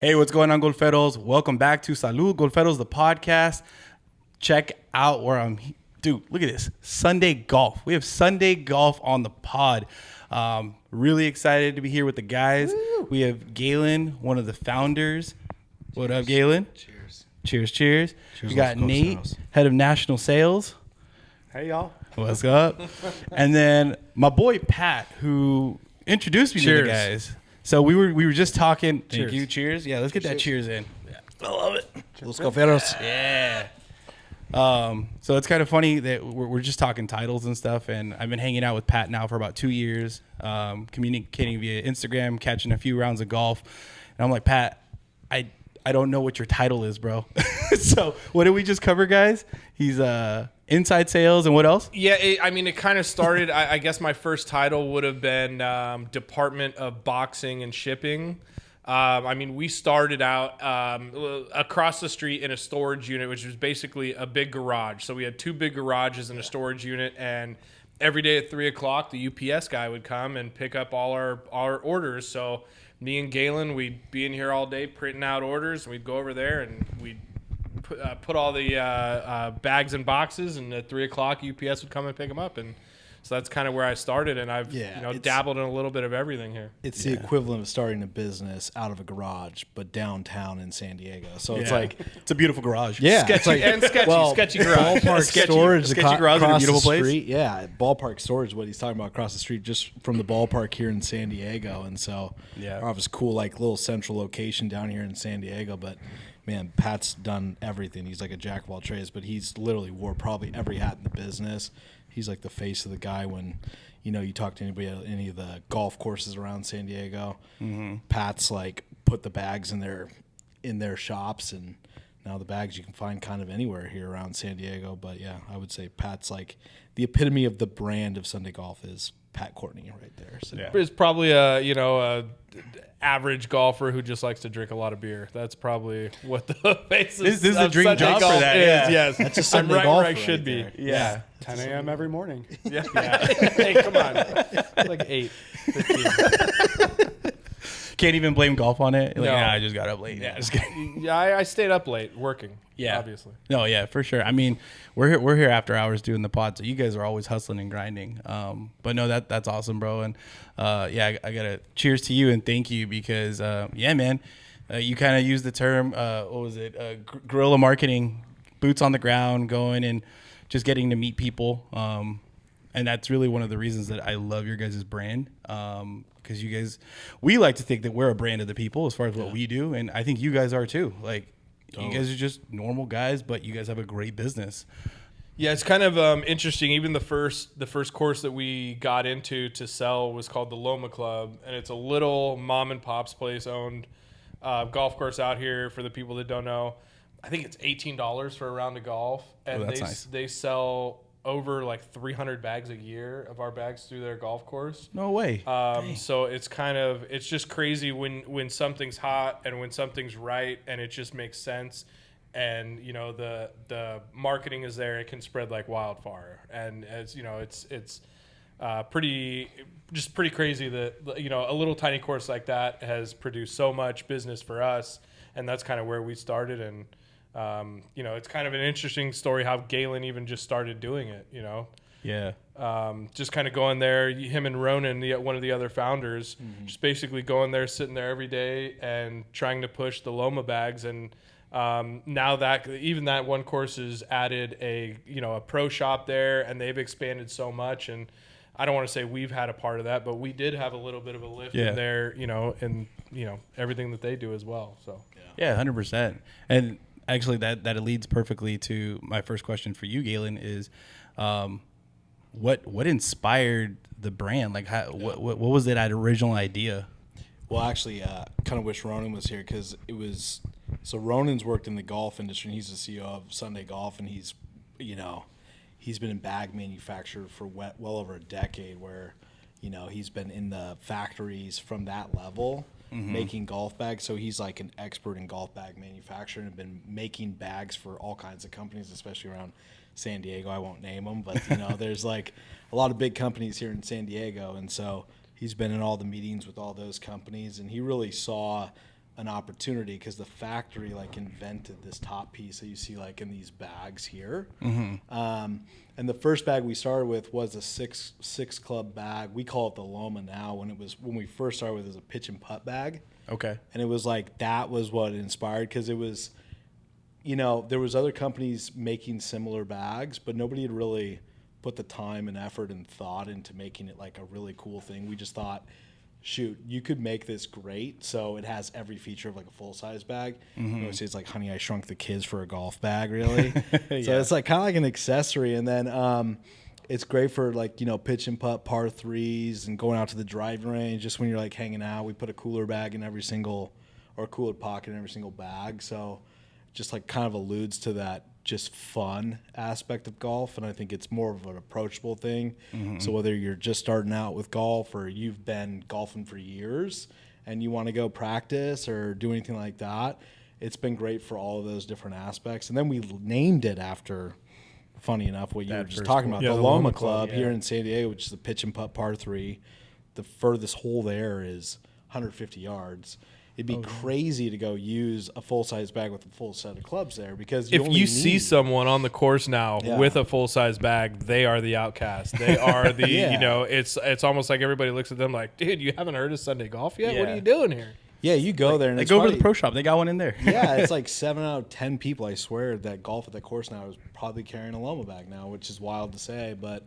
Hey, what's going on, Golferos? Welcome back to Salud Golferos, the podcast. Check out where dude, look at this. Sunday golf. We have Sunday golf on the pod. Really excited to be here with the guys. Woo. We have Galen, one of the founders. Cheers. What up, Galen? Cheers. Cheers, cheers. We got Nate, head of national sales. Hey, y'all. What's up? And then my boy Pat, who introduced me to the guys. So we were just talking. Thank you. Cheers. Yeah, let's get that cheers in. Yeah. I love it. Salud Golferos. Yeah. So it's kind of funny that we're just talking titles and stuff, and I've been hanging out with Pat now for about 2 years, communicating via Instagram, catching a few rounds of golf, and I'm like, Pat, I don't know what your title is, bro. So what did we just cover, guys? He's inside sales, and what else? Yeah, it kind of started, I guess my first title would have been Department of Boxing and Shipping. We started out across the street in a storage unit, which was basically a big garage. So we had 2 big garages and a storage unit, and every day at 3 o'clock, the UPS guy would come and pick up all our orders. So me and Galen, we'd be in here all day printing out orders, and we'd go over there and we'd put all the bags in boxes, and at 3 o'clock, UPS would come and pick them up. And so that's kind of where I started, and I've dabbled in a little bit of everything here. It's the equivalent of starting a business out of a garage, but downtown in San Diego. So it's like it's a beautiful garage. Yeah, sketchy, it's like, and sketchy, well, sketchy garage. Ballpark storage, sketchy garage in a beautiful place. Street, yeah, ballpark storage. What he's talking about across the street, just from the ballpark here in San Diego, and so our office cool, like little central location down here in San Diego, but. Man, Pat's done everything. He's like a jack of all trades, but he's literally wore probably every hat in the business. He's like the face of the guy when, you talk to anybody at any of the golf courses around San Diego. Mm-hmm. Pat's like put the bags in their shops, and now the bags you can find kind of anywhere here around San Diego. But yeah, I would say Pat's like the epitome of the brand of Sunday golf is Pat Courtney right there. So it's probably a average golfer who just likes to drink a lot of beer. That's probably what the basis This is a dream Sunday job for that. Is. Yes, that's just I'm right where I should be. There. Yeah. 10 a.m. every morning. Yeah. Hey, come on. It's like 8:15. Can't even blame golf on it. Like, No. I just got up late. Yeah, just kidding. Yeah, I stayed up late working. Yeah, obviously. No, yeah, for sure. I mean, we're here after hours doing the pod, so you guys are always hustling and grinding. But no, that's awesome, bro. And I gotta cheers to you and thank you because man, you kind of used the term what was it? Guerrilla marketing, boots on the ground, going and just getting to meet people. And that's really one of the reasons that I love your guys' brand. Because you guys, we like to think that we're a brand of the people as far as what we do, and I think you guys are too. Like, you guys are just normal guys, but you guys have a great business. Yeah, it's kind of interesting. Even the first course that we got into to sell was called the Loma Club, and it's a little mom and pop's place owned golf course out here. For the people that don't know, I think it's $18 for a round of golf, and nice. They sell over like 300 bags a year of our bags through their golf course. No way. So it's just crazy when something's hot and when something's right and it just makes sense. And, the marketing is there. It can spread like wildfire. And as it's pretty crazy that, a little tiny course like that has produced so much business for us. And that's kind of where we started. And, it's kind of an interesting story how Galen even just started doing it, Yeah. Just kind of going there, him and Ronan, one of the other founders, just basically going there, sitting there every day and trying to push the Loma bags. And now that even that one course has added a pro shop there, and they've expanded so much. And I don't want to say we've had a part of that, but we did have a little bit of a lift in there, and everything that they do as well. So yeah, 100%. And actually, that leads perfectly to my first question for you, Galen, is what inspired the brand? Like, what was that original idea? Well, actually, kind of wish Ronan was here because it was. So Ronan's worked in the golf industry, and he's the CEO of Sunday Golf, and he's been in bag manufacture for well over a decade. Where, he's been in the factories from that level, making golf bags. So he's like an expert in golf bag manufacturing and been making bags for all kinds of companies, especially around San Diego. I won't name them, but there's like a lot of big companies here in San Diego, and so he's been in all the meetings with all those companies, and he really saw an opportunity because the factory like invented this top piece that you see like in these bags here. And the first bag we started with was a six club bag. We call it the Loma now. When we first started with, it was a pitch and putt bag. Okay. And it was like that was what inspired, because it was, there was other companies making similar bags, but nobody had really put the time and effort and thought into making it like a really cool thing. We just thought, shoot, you could make this great. So it has every feature of like a full size bag. Say it's like Honey, I Shrunk the Kids for a golf bag, really. So it's like kind of like an accessory. And then it's great for like, pitch and putt par threes and going out to the driving range. Just when you're like hanging out, we put a cooler bag in every single, or a cooler pocket in every single bag. So just like kind of alludes to that just fun aspect of golf, and I think it's more of an approachable thing. So whether you're just starting out with golf or you've been golfing for years and you want to go practice or do anything like that, it's been great for all of those different aspects. And then we named it after, funny enough, what you were just talking about, the Loma Club here in San Diego, which is the pitch and putt par 3. The furthest hole there is 150 yards. It'd be crazy to go use a full-size bag with a full set of clubs there, because if you see someone on the course now with a full-size bag, they are the outcast. They are the, it's almost like everybody looks at them like, dude, you haven't heard of Sunday Golf yet? What are you doing here? Yeah, you go there. And they go over to the pro shop. They got one in there. Yeah, it's like 7 out of 10 people, I swear, that golf at that course now is probably carrying a Loma bag now, which is wild to say. But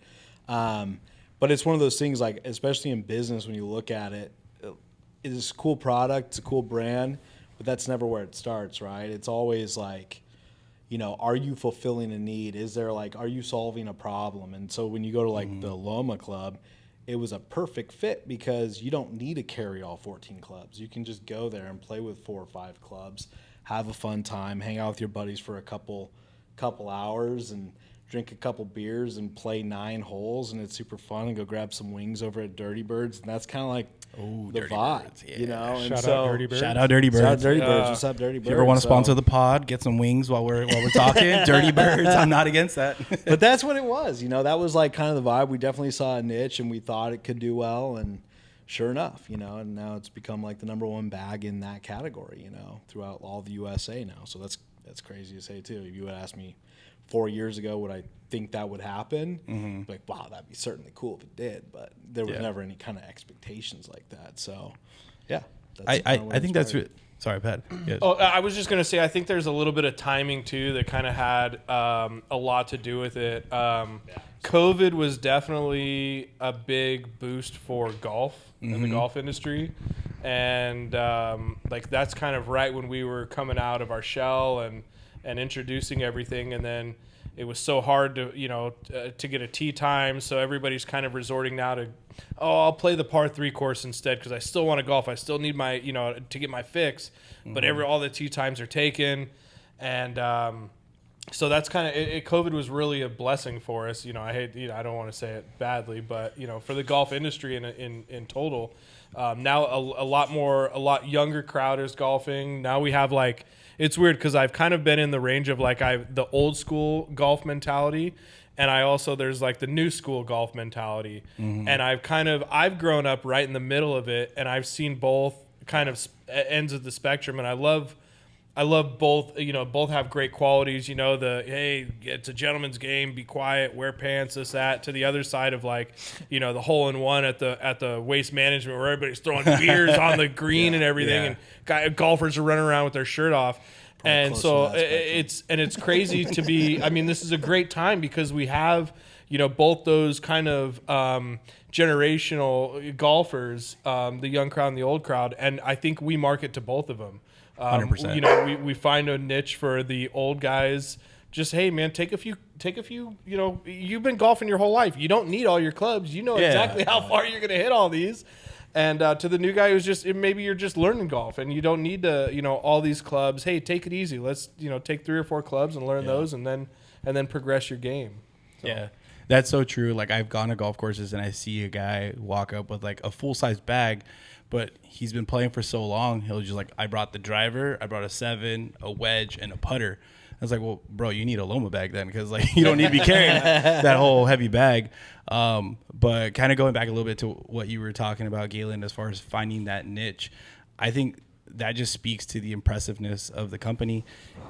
it's one of those things, like, especially in business, when you look at it, it's a cool product, it's a cool brand, but that's never where it starts, right? It's always like, are you fulfilling a need? Are you solving a problem? And so when you go to like the Loma Club, it was a perfect fit because you don't need to carry all 14 clubs. You can just go there and play with 4 or 5 clubs, have a fun time, hang out with your buddies for a couple hours and drink a couple beers and play 9 holes, and it's super fun, and go grab some wings over at Dirty Birds, and that's kind of like the vibe, Birds, yeah. And Shout out Dirty Birds. Shout out Dirty Birds. Shout out Dirty Birds. What's up, Dirty Birds? If you ever want to sponsor the pod, get some wings while we're talking. Dirty Birds. I'm not against that. But that's what it was. That was like kind of the vibe. We definitely saw a niche, and we thought it could do well, and sure enough, and now it's become like the number 1 bag in that category, throughout all the USA now. So that's crazy to say too. If you would ask me 4 years ago, would I think that would happen? Like, wow, that'd be certainly cool if it did, but there was never any kind of expectations like that. So, yeah. I think that's it. Sorry, Pat. Yes. Oh, I was just going to say, I think there's a little bit of timing too that kind of had a lot to do with it. COVID was definitely a big boost for golf in the golf industry. And like that's kind of right when we were coming out of our shell and introducing everything, and then it was so hard to to get a tee time, so everybody's kind of resorting now to, I'll play the par 3 course instead because I still want to golf. I still need my to get my fix, but all the tee times are taken, and so that's kind of it. COVID was really a blessing for us. I don't want to say it badly, but for the golf industry in total, now a lot younger crowd is golfing. Now we have like. It's weird because I've kind of been in the range of like the old school golf mentality, and there's like the new school golf mentality, and I've grown up right in the middle of it, and I've seen both kind of ends of the spectrum, and I love both. Both have great qualities. Hey, it's a gentleman's game. Be quiet. Wear pants. This that. To the other side of like, the hole in one at the Waste Management where everybody's throwing beers on the green and everything, and golfers are running around with their shirt off. And so it's crazy to be. I mean, this is a great time because we have both those kind of generational golfers, the young crowd and the old crowd, and I think we market to both of them. 100%. We find a niche for the old guys. Just, hey man, take a few. You've been golfing your whole life. You don't need all your clubs. You know exactly how far you're going to hit all these. And to the new guy who's just, maybe you're just learning golf and you don't need to, all these clubs. Hey, take it easy. Let's, take 3 or 4 clubs and learn those and then progress your game. So. Yeah. That's so true. Like, I've gone to golf courses and I see a guy walk up with like a full-size bag, but he's been playing for so long. He'll just like, I brought the driver, I brought a 7, a wedge, and a putter. I was like, well, bro, you need a Loma bag then, because like you don't need to be carrying that whole heavy bag. But kind of going back a little bit to what you were talking about, Galen, as far as finding that niche, I think that just speaks to the impressiveness of the company.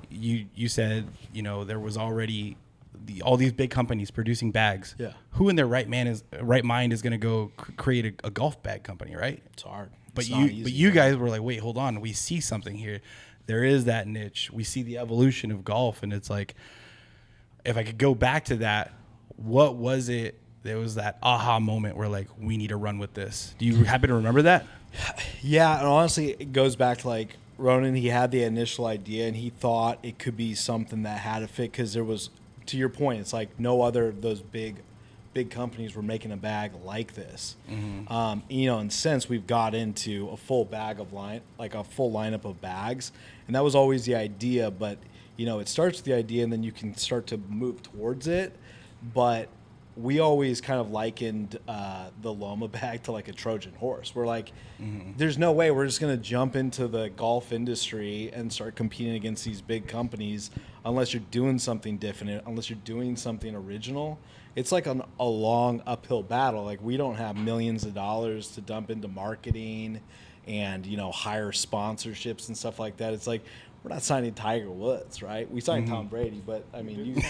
You said, there was already all these big companies producing bags. Yeah. Who in their right mind is going to go create a golf bag company, right? It's hard. But you guys were like, wait, hold on, we see something here. There is that niche. We see the evolution of golf, and it's like, if I could go back to that, what was it? There was that aha moment where like, we need to run with this. Do you happen to remember that? Yeah, and honestly, it goes back to like Ronan. He had the initial idea, and he thought it could be something that had a fit, because there was, to your point, it's like no other of those big companies were making a bag like this. And since we've got into a full bag of a full lineup of bags, and that was always the idea. But it starts with the idea, and then you can start to move towards it. But we always kind of likened the Loma bag to like a Trojan horse. We're like, there's no way we're just going to jump into the golf industry and start competing against these big companies unless you're doing something different, unless you're doing something original. It's like a long uphill battle. Like, we don't have millions of dollars to dump into marketing and, hire sponsorships and stuff like that. It's like, we're not signing Tiger Woods, right? We signed Tom Brady, but I mean, you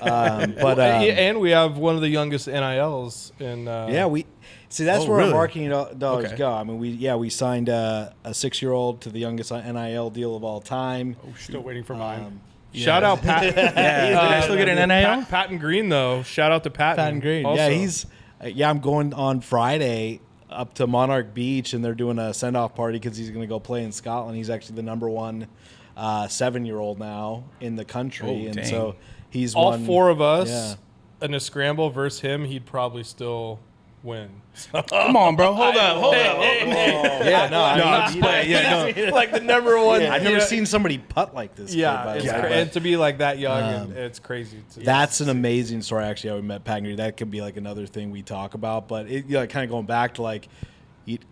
and we have one of the youngest NILs in. We see that's where really? our marketing dollars go. I mean, we signed a 6-year-old to the youngest NIL deal of all time. Still waiting for mine. Shout out Pat. Did I still get an NIL? Patton Green, though. Shout out to Patton Green. Also. Yeah, I'm going on Friday up to Monarch Beach, and they're doing a send-off party because he's going to go play in Scotland. He's actually the number 1 7-year-old now in the country, and so he's all won, 4 of us in a scramble versus him. He'd probably still win. Come on, bro. Hold up. Yeah, no, like the number 1. I've never seen somebody putt like this. Yeah, kid, and to be like that young, it's crazy. That's an amazing story. Actually, how we met Pat Green. That could be like another thing we talk about. But it, kind of going back to like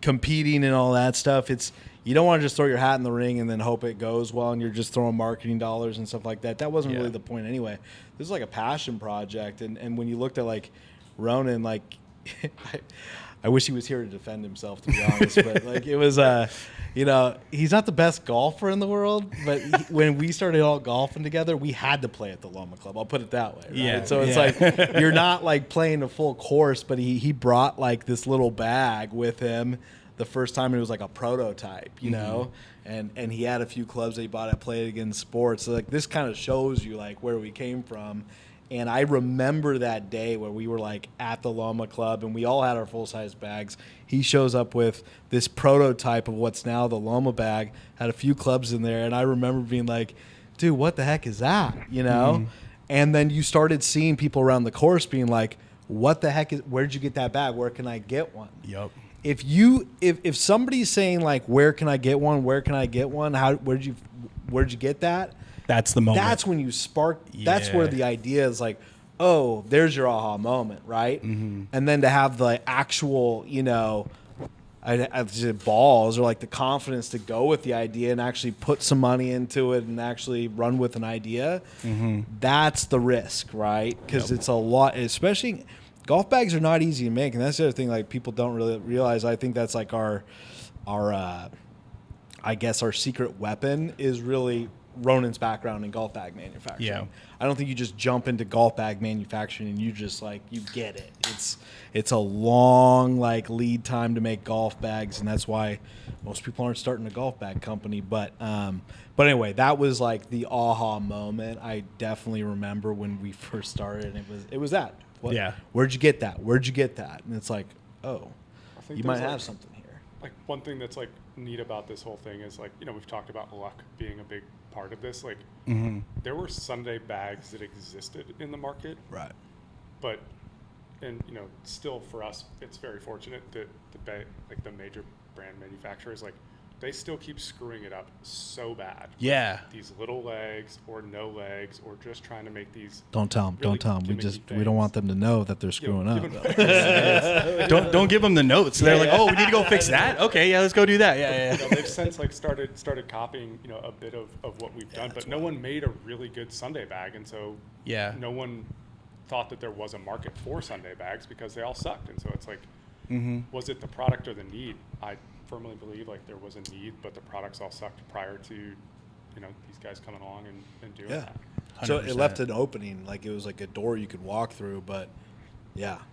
competing and all that stuff. It's, you don't want to just throw your hat in the ring and then hope it goes well, and you're just throwing marketing dollars and stuff like that. That wasn't really the point anyway. This is like a passion project, and when you looked at like Ronan, like. I wish he was here to defend himself, to be honest. But like, it was, he's not the best golfer in the world. But when we started all golfing together, we had to play at the Loma Club. I'll put it that way. Right? Yeah. So it's like, you're not like playing a full course, but he brought like this little bag with him the first time. It was like a prototype, you know. And he had a few clubs that he bought at Play It Again Sports. So like, this kind of shows you like where we came from. And I remember that day where we were like at the Loma Club and we all had our full-size bags. He shows up with this prototype of what's now the Loma bag, had a few clubs in there. And I remember being like, dude, what the heck is that? And then you started seeing people around the course being like, what the heck where'd you get that bag? Where can I get one? Yep. If somebody's saying like, where can I get one? Where can I get one? Where'd you get that? That's the moment. That's when you spark. That's where the idea is like, oh, there's your aha moment, right? And then to have the actual, I say balls or like the confidence to go with the idea and actually put some money into it and actually run with an idea. That's the risk, right? Because it's a lot, especially golf bags are not easy to make, and that's the other thing like people don't really realize. I think that's like our I guess our secret weapon is really Ronan's background in golf bag manufacturing. Yeah. I don't think you just jump into golf bag manufacturing and you just like, you get it. It's a long like lead time to make golf bags, and that's why most people aren't starting a golf bag company. But anyway, that was like the aha moment. I definitely remember when we first started, and it was that. Where'd you get that? Where'd you get that? And it's like, oh, you might have something here. Like one thing that's like neat about this whole thing is like, we've talked about luck being a big part of this. Like there were Sunday bags that existed in the market, right? But and still for us, it's very fortunate that the major brand manufacturers, like, they still keep screwing it up so bad. Yeah. These little legs or no legs, or just trying to make these. Don't tell them. Really Don't tell them. gimmicky We don't want them to know that they're screwing up. Don't give them the notes. They're like, oh, we need to go fix that. Okay, yeah, let's go do that. Yeah. They've since like started copying a bit of what we've done, but no one made a really good Sunday bag, and so no one thought that there was a market for Sunday bags because they all sucked, and so it's like, was it the product or the need? I firmly believe like there was a need, but the products all sucked prior to these guys coming along and doing that. 100%. So it left an opening, like it was like a door you could walk through, but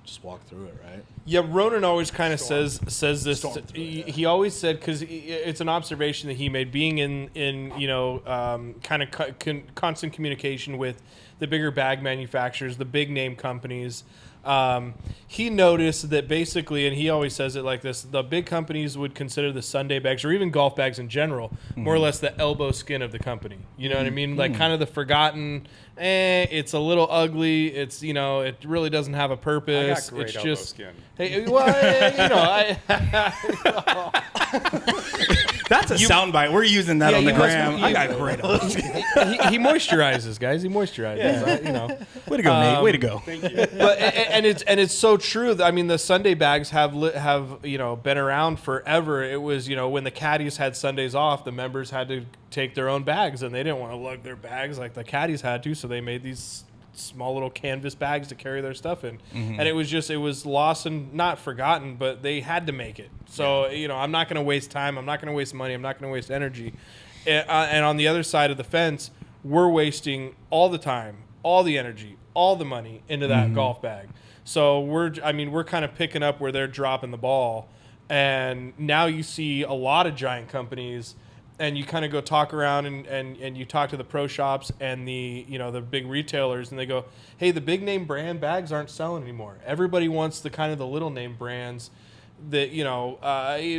just walk through it, right? Yeah, Ronan always kind of says this. He always said, because it's an observation that he made, being in kind of constant communication with the bigger bag manufacturers, the big name companies. He noticed that basically, and he always says it like this, the big companies would consider the Sunday bags, or even golf bags in general, more or less the elbow skin of the company. You know what I mean? Like kind of the forgotten, it's a little ugly. It's, it really doesn't have a purpose. I got great it's elbow just skin. Hey, well, That's a soundbite. We're using that on the gram. I got great. He moisturizes, guys. He moisturizes. Way to go, Nate. Way to go. Thank you. But it's so true. I mean, the Sunday bags have been around forever. It was when the caddies had Sundays off, the members had to take their own bags, and they didn't want to lug their bags like the caddies had to, so they made these small little canvas bags to carry their stuff in. And it was lost and not forgotten, but they had to make it. So I'm not going to waste time. I'm not going to waste money. I'm not going to waste energy. And on the other side of the fence, we're wasting all the time, all the energy, all the money into that golf bag. So we're kind of picking up where they're dropping the ball. And now you see a lot of giant companies, and you kind of go talk around and you talk to the pro shops and the big retailers, and they go, hey, the big name brand bags aren't selling anymore. Everybody wants the kind of the little name brands that,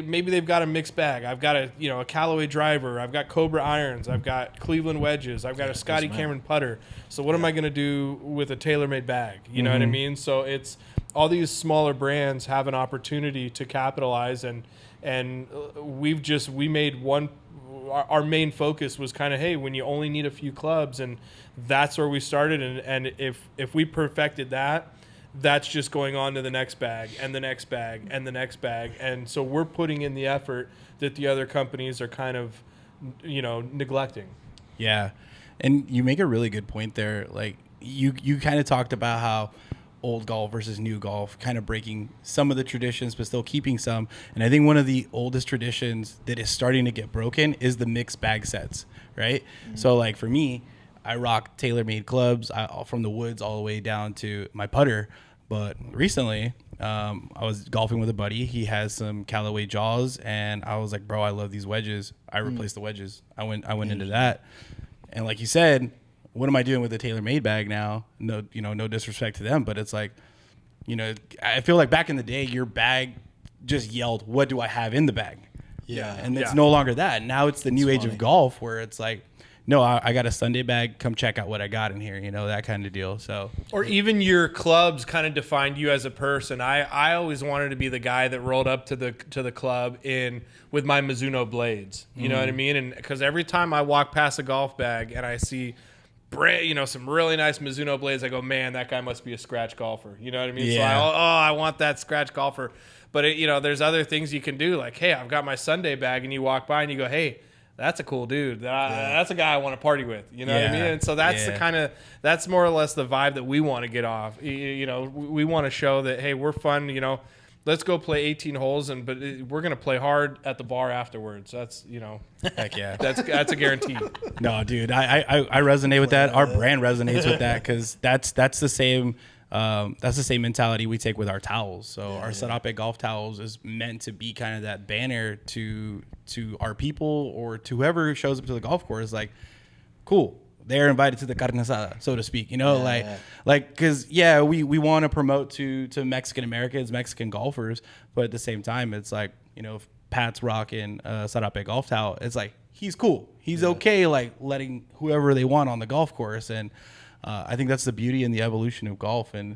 maybe they've got a mixed bag. I've got a Callaway driver. I've got Cobra irons. I've got Cleveland wedges. I've got a Scotty Cameron putter. So what am I going to do with a TaylorMade bag? You know what I mean? So it's all these smaller brands have an opportunity to capitalize, and we made one. Our main focus was kind of, hey, when you only need a few clubs, and that's where we started. And if we perfected that, that's just going on to the next bag and the next bag and the next bag. And so we're putting in the effort that the other companies are kind of, neglecting. Yeah. And you make a really good point there. Like you kind of talked about how old golf versus new golf, kind of breaking some of the traditions, but still keeping some. And I think one of the oldest traditions that is starting to get broken is the mixed bag sets, right? So like for me, I rock TaylorMade clubs from the woods all the way down to my putter. But recently, I was golfing with a buddy. He has some Callaway jaws, and I was like, bro, I love these wedges. I replaced the wedges. I went into that. And like you said, what am I doing with the TaylorMade bag now? No, no disrespect to them, but it's like, I feel like back in the day, your bag just yelled, what do I have in the bag? Yeah. And it's no longer that. Now it's the new age of golf where it's like, no, I got a Sunday bag. Come check out what I got in here, that kind of deal. So, or even your clubs kind of defined you as a person. I always wanted to be the guy that rolled up to the club with my Mizuno blades. You know what I mean? And because every time I walk past a golf bag and I see some really nice Mizuno blades, I go, man, that guy must be a scratch golfer. You know what I mean? Yeah. So I want that scratch golfer. But there's other things you can do. Like, hey, I've got my Sunday bag, and you walk by and you go, hey, that's a cool dude. That's a guy I want to party with. You know what I mean? And so that's that's more or less the vibe that we want to get off. We want to show that, hey, we're fun. Let's go play 18 holes, but we're gonna play hard at the bar afterwards. That's heck yeah, that's a guarantee. No, dude, I resonate with that. Our brand resonates with that because that's the same. That's the same mentality we take with our towels. So our Sarape golf towels is meant to be kind of that banner to our people or to whoever shows up to the golf course. Like, cool, they're invited to the carne asada, so to speak. Because we want to promote to Mexican Americans, Mexican golfers, but at the same time, it's like if Pat's rocking a Sarape golf towel, it's like he's cool, he's okay, like letting whoever they want on the golf course and. I think that's the beauty and the evolution of golf. And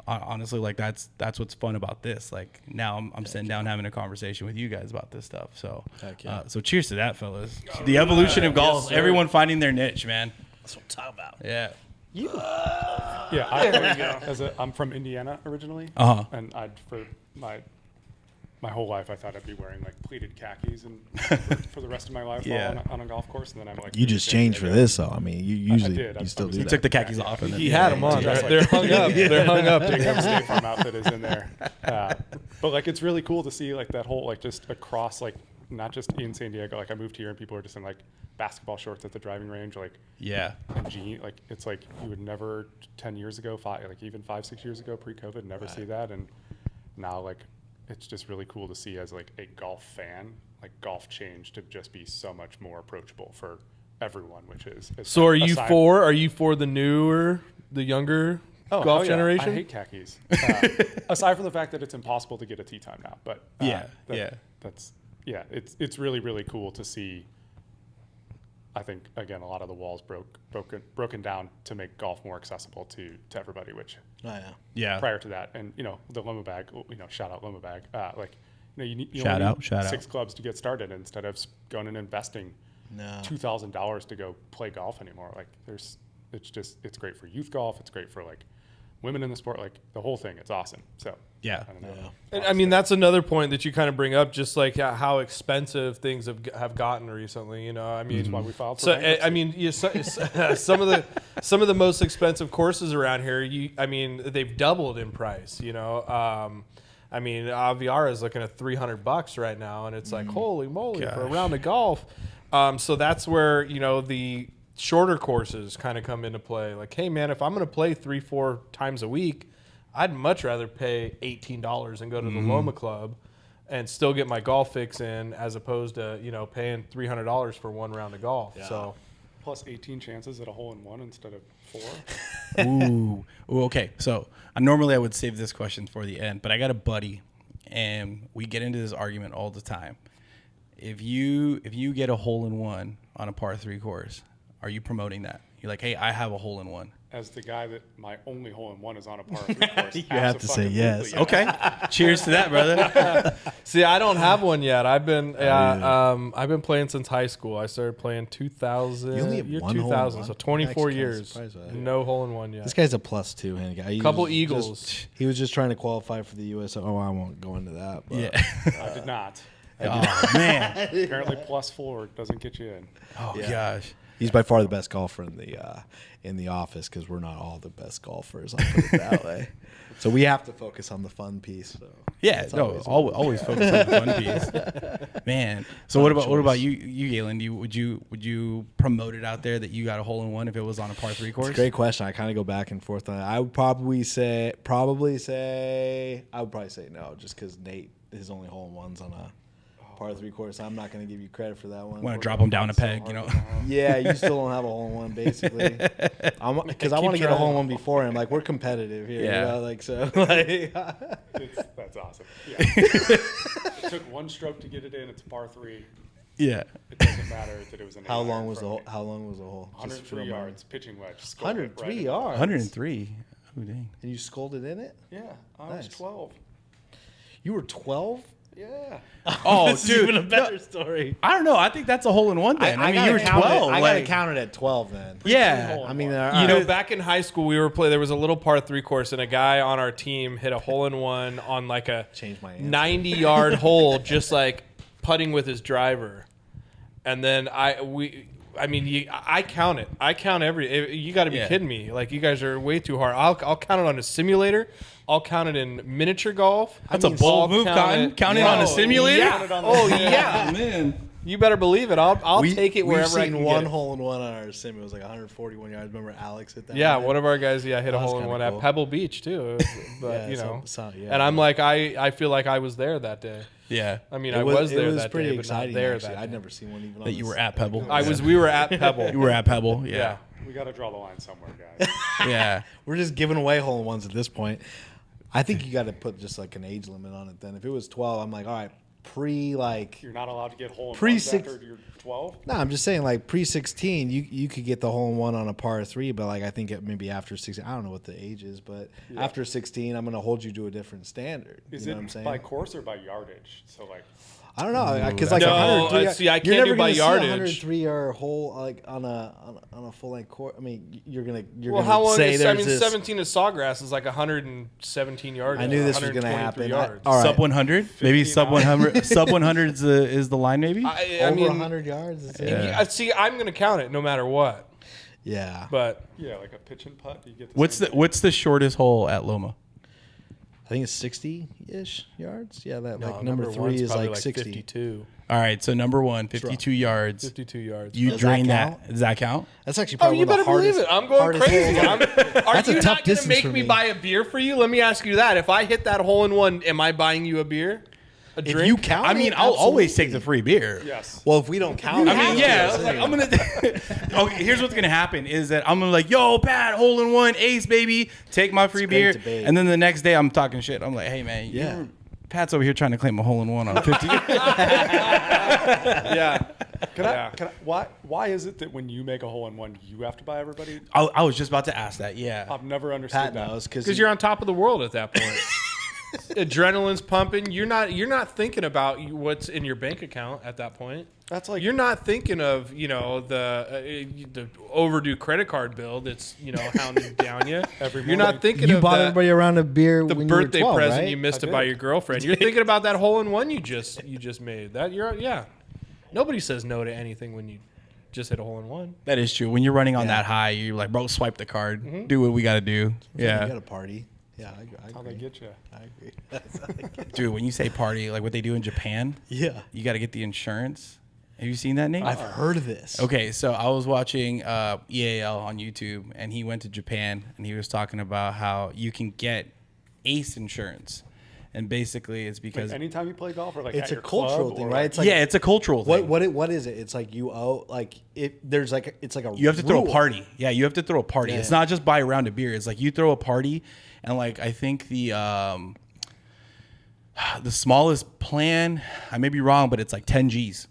honestly, like that's what's fun about this. Like now I'm sitting down having a conversation with you guys about this stuff. So so cheers to that, fellas. The evolution of golf. Yes, everyone finding their niche, man. That's what I'm talking about. Yeah. I'm from Indiana originally, and for my whole life I thought I'd be wearing like pleated khakis and for the rest of my life on a golf course, and then I'm like, you just changed for this, though. I mean, you usually you still do that. He took the khakis off. And he had them on. They're hung up. They're hung up. Jacob State Farm outfit is in there, but like it's really cool to see like that whole like just across like not just in San Diego. Like I moved here and people are just in like basketball shorts at the driving range, like and jeans. Like it's like you would never 10 years ago, even 5-6 years ago pre-COVID, never see that, and now like. It's just really cool to see as like a golf fan, like golf changed to just be so much more approachable for everyone, which is. So are you for the younger golf generation? I hate khakis. Aside from the fact that it's impossible to get a tee time now, but it's really, really cool to see. I think again, a lot of the walls broken down to make golf more accessible to everybody. Which prior to that, and the Loma Bag, shout out Loma Bag. You need six clubs to get started instead of going and investing $2,000 to go play golf anymore. Like it's great for youth golf. It's great for like women in the sport, like the whole thing. It's awesome. So And I mean that's another point that you kind of bring up, just like how expensive things have gotten recently. I mean, that's why we filed for bankruptcy. I mean, some of the most expensive courses around here. They've doubled in price. I mean, Aviara is looking at $300 right now, and it's like holy moly for a round of golf. So that's where the shorter courses kind of come into play. Like, hey man, if I'm going to play 3-4 times a week, I'd much rather pay $18 and go to the Loma Club and still get my golf fix in, as opposed to paying $300 for one round of golf. So plus 18 chances at a hole-in-one instead of 4. Ooh, okay. So normally I would save this question for the end, but I got a buddy, and we get into this argument all the time. If you get a hole-in-one on a par 3 course, are you promoting that? You're like, hey, I have a hole-in-one. As the guy that my only hole-in-one is on a par 3 course. You have to say yes. Okay. Cheers to that, brother. See, I don't have one yet. I've been playing since high school. I started playing 2000. You only have one 2000, hole-in-one? so 24 years. No hole-in-one yet. This guy's a +2 hand guy. Couple eagles. He was just trying to qualify for the U.S. Oh, I won't go into that. But. Yeah. I did not. Oh, man. Apparently +4 doesn't get you in. Oh, gosh. He's by far the best golfer in the office, because we're not all the best golfers. I'll put it that way. So we have to focus on the fun piece. So yeah, always focus on the fun piece, man. So what about you, Galen? Would you promote it out there that you got a hole-in-one if it was on a par 3 course? It's a great question. I kind of go back and forth on it. I would probably say no, just because Nate, his only hole-in-ones on a par 3 course. I'm not going to give you credit for that one. Want to drop him down a peg, Yeah, you still don't have a hole-in-one, basically. Because I want to get a hole-in-one before him. Like, we're competitive here. Yeah. That's awesome. Yeah. It took one stroke to get it in. It's a par 3. Yeah. It doesn't matter that it was an. How long was the hole? 103 yards, pitching wedge. 103 yards. 103. Oh, dang. And you scolded in it? Yeah, I was 12. You were 12? Yeah. Oh, this dude, is even a better story. I don't know. I think that's a hole-in-one then. I mean, you were 12. I got to count it at 12 then. Yeah. I mean, back in high school, there was a little par 3 course, and a guy on our team hit a hole-in-one on like a 90-yard hole, just like putting with his driver. And then I count it. I count you got to be kidding me. Like, you guys are way too hard. I'll count it on a simulator. I'll count it in miniature golf. That's a bold move, Cotton. Count it on a simulator? Yeah. Man. You better believe it. I'll take it wherever I can. We've seen one hole-in-one on our sim. It was like 141 yards. Remember Alex hit that? Yeah, one of our guys hit a hole-in-one at Pebble Beach, too. But, and I'm like, I feel like I was there that day. Yeah. I mean, I was there that day, pretty but not exciting, there actually. that day. I'd never seen one even on that you were at Pebble. We were at Pebble. You were at Pebble, yeah. We got to draw the line somewhere, guys. Yeah. We're just giving away hole-in-ones at this point. I think you got to put just like an age limit on it then. If it was 12, I'm like, all right, you're not allowed to get hole-in-ones pre-six. after you're 12. No, I'm just saying, like pre-16, you could get the hole in one on a par 3, but like I think maybe after 16, I don't know what the age is, but after 16, I'm going to hold you to a different standard. Is you know it what I'm saying? by course or by yardage? So like, I don't know, because like No, 103, see, I you're can't never do by gonna see yardage. 103-yard hole like on a full length court. I mean, you're gonna how long say is, there's this. 17 at Sawgrass is like 117 yards. I knew this was gonna happen. All right. Sub 100, maybe sub 100. Sub 100 is the line, maybe. I mean, 100 yards. See, I'm gonna count it no matter what. Yeah, but yeah, like a pitch and putt. You get what's the shortest hole at Loma? I think it's 60-ish yards. Yeah, that like number 3 is like 60. 52. All right, so number 1, 52 yards. 52 yards. You Does drain that that. Does that count? That's actually Oh, probably you one of better the believe hardest. it. I'm going crazy. Are That's a you tough not going to distance make for me me. buy a beer for you? Let me ask you that. If I hit that hole in one, am I buying you a beer? A drink? If you count, I mean, it, I'll always absolutely. take the free beer. Yes. Well, if we don't count, I mean, yeah, I was like, I'm gonna. Okay, here's what's gonna happen is that I'm gonna like, yo, Pat, hole in one, ace, baby, take my free beer, debate. and then the next day I'm talking shit. I'm like, hey man, Yeah. Pat's over here trying to claim a hole in one on 50. Yeah. Can I, why is it that when you make a hole in one, you have to buy everybody? I was just about to ask that. Yeah. I've never understood Pat that. knows Because you're on top of the world at that point. Adrenaline's pumping. You're not thinking about what's in your bank account at that point. That's like You're not thinking of the overdue credit card bill that's hounding down you. Every You're morning. not thinking you of bought that, everybody around a beer the when you were birthday 12, present right? you missed I to buy did. your girlfriend. You're thinking about that hole in one you just made. Nobody says no to anything when you just hit a hole in one. That is true. When you're running on that high, you're like, bro, swipe the card. Do what we got to do. You got Yeah. a party. Yeah, I how agree. they get you. I agree. Dude, when you say party, like what they do in Japan, Yeah, you got to get the insurance. Have you seen that, Nate? I've heard of this. Okay, so I was watching EAL on YouTube, and he went to Japan, and he was talking about how you can get ACE insurance, and basically it's because Anytime you play golf, or like It's at a your cultural club, thing, or right? like- It's like yeah, it's a cultural thing. what is it? It's like you owe like it. There's like it's like a You have to throw a rule. party. Yeah, you have to throw a party. Yeah. It's not just buy a round of beer. It's like you throw a party, and like I think the smallest plan, I may be wrong, but it's like 10 G's.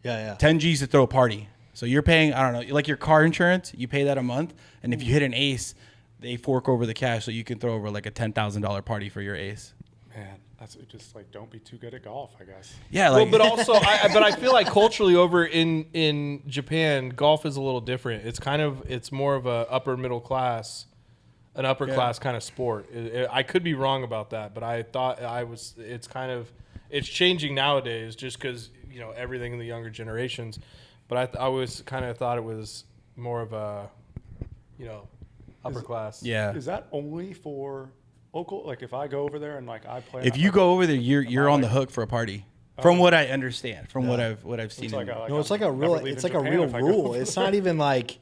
Yeah, 10 G's to throw a party. So you're paying, I don't know, like your car insurance, you pay that a month. And if you hit an ace, they fork over the cash so you can throw over like a $10,000 party for your ace. Man, that's just like don't be too good at golf, I guess. Yeah, like, But also, I feel like culturally over in Japan, golf is a little different. It's more of a upper class kind of sport. I could be wrong about that, but I thought it's changing nowadays just because everything in the younger generations. But I always kind of thought it was more of a upper class. yeah. Is that only for local? Like if I go over there and like I play, If you go over there, you're on the hook for a party. From what I understand, from what I've seen. It's like No, it's like a real. It's like a real rule. It's not even like.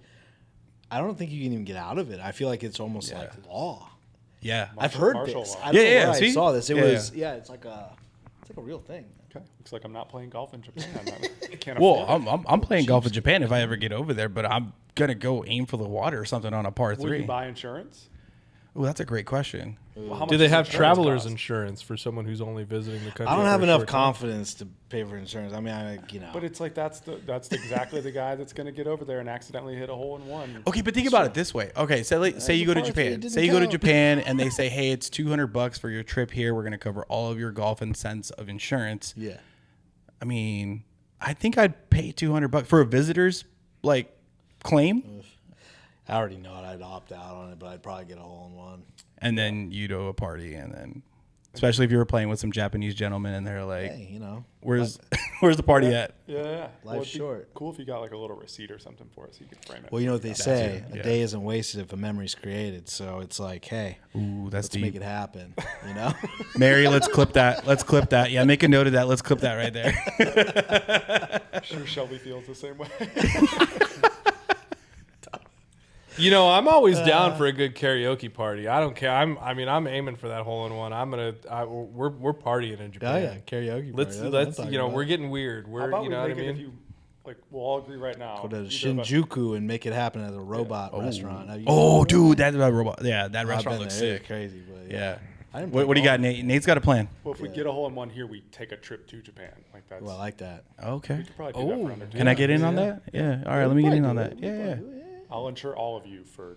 I don't think you can even get out of it. I feel like it's almost like law. Yeah. I've heard martial this. law. I don't know where I see? saw this. It Yeah, was it's like a real thing. Okay, looks like I'm not playing golf in Japan. I can't Well, afford it. I'm playing golf in Japan if I ever get over there, but I'm gonna go aim for the water or something on a par Will 3. you buy insurance? Oh, that's a great question. Well, how Do much they does have insurance traveler's cost? insurance for someone who's only visiting the country? I don't for have a enough short time? confidence to pay for insurance. I mean, But it's like that's exactly the guy that's going to get over there and accidentally hit a hole in one. Okay, but think about it this way. Okay, say you go to par 3, it Japan. didn't Say you go to count. Japan and they say, "Hey, it's $200 for your trip here. We're going to cover all of your golf and cents of insurance." yeah. I mean, I think I'd pay $200 for a visitor's like claim, I already know it. I'd opt out on it, but I'd probably get a hole in one. and then you do a party, and then especially if you were playing with some Japanese gentlemen and they're like, Hey, "Where's where's the party at?" Yeah, Life's it'd be short. Cool if you got like a little receipt or something for it so you could frame it. Well, you know what they say: yeah. a day isn't wasted if a memory's created. So it's like, hey, Ooh, that's let's make deep. it happen. You know. Mary, let's clip that. Let's clip that. Yeah, make a note of that. Let's clip that right there. I'm sure Shelby feels the same way. I'm always down for a good karaoke party. I don't care. I'm aiming for that hole in one. We're partying in Japan. Oh yeah, karaoke. Let's we're getting weird. How We're about you we know what I make it if mean? you like? We'll all agree right now. Go to either of us- Shinjuku and make it happen at a robot restaurant. Have you Oh, been there? dude, that robot. Yeah, that I've restaurant been looks there. It's sick. crazy, but Yeah. What do you got, Nate? Nate's got a plan. Well, if we get a hole in one here, we take a trip to Japan. Like that's. Well, I like that. Okay. We could probably do that for under Can I get in on that? Yeah. All right. Let me get in on that. Yeah. I'll insure all of you for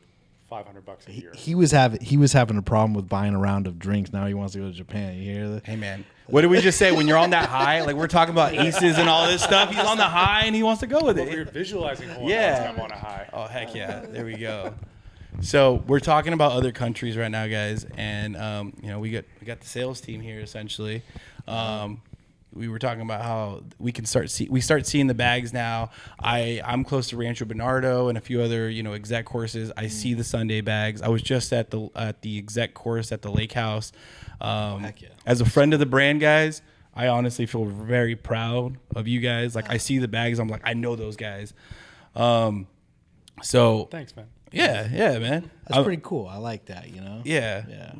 $500 a year. He was having a problem with buying a round of drinks. Now he wants to go to Japan. You hear that? Hey, man. What did we just say? When you're on that high, like we're talking about aces and all this stuff, he's on the high and he wants to go with We're it. visualizing hole Yeah. I'm on a high. Oh, heck yeah. There we go. So we're talking about other countries right now, guys, and we got the sales team here essentially. We were talking about how we can start seeing the bags now. I'm close to Rancho Bernardo and a few other exec courses. I see the Sunday bags. I was just at the exec course at the Lake House. Heck yeah. As a friend of the brand, guys, I honestly feel very proud of you guys. Like I see the bags, I'm like, I know those guys. So Thanks, man. yeah, man. That's pretty cool. I like that. Yeah.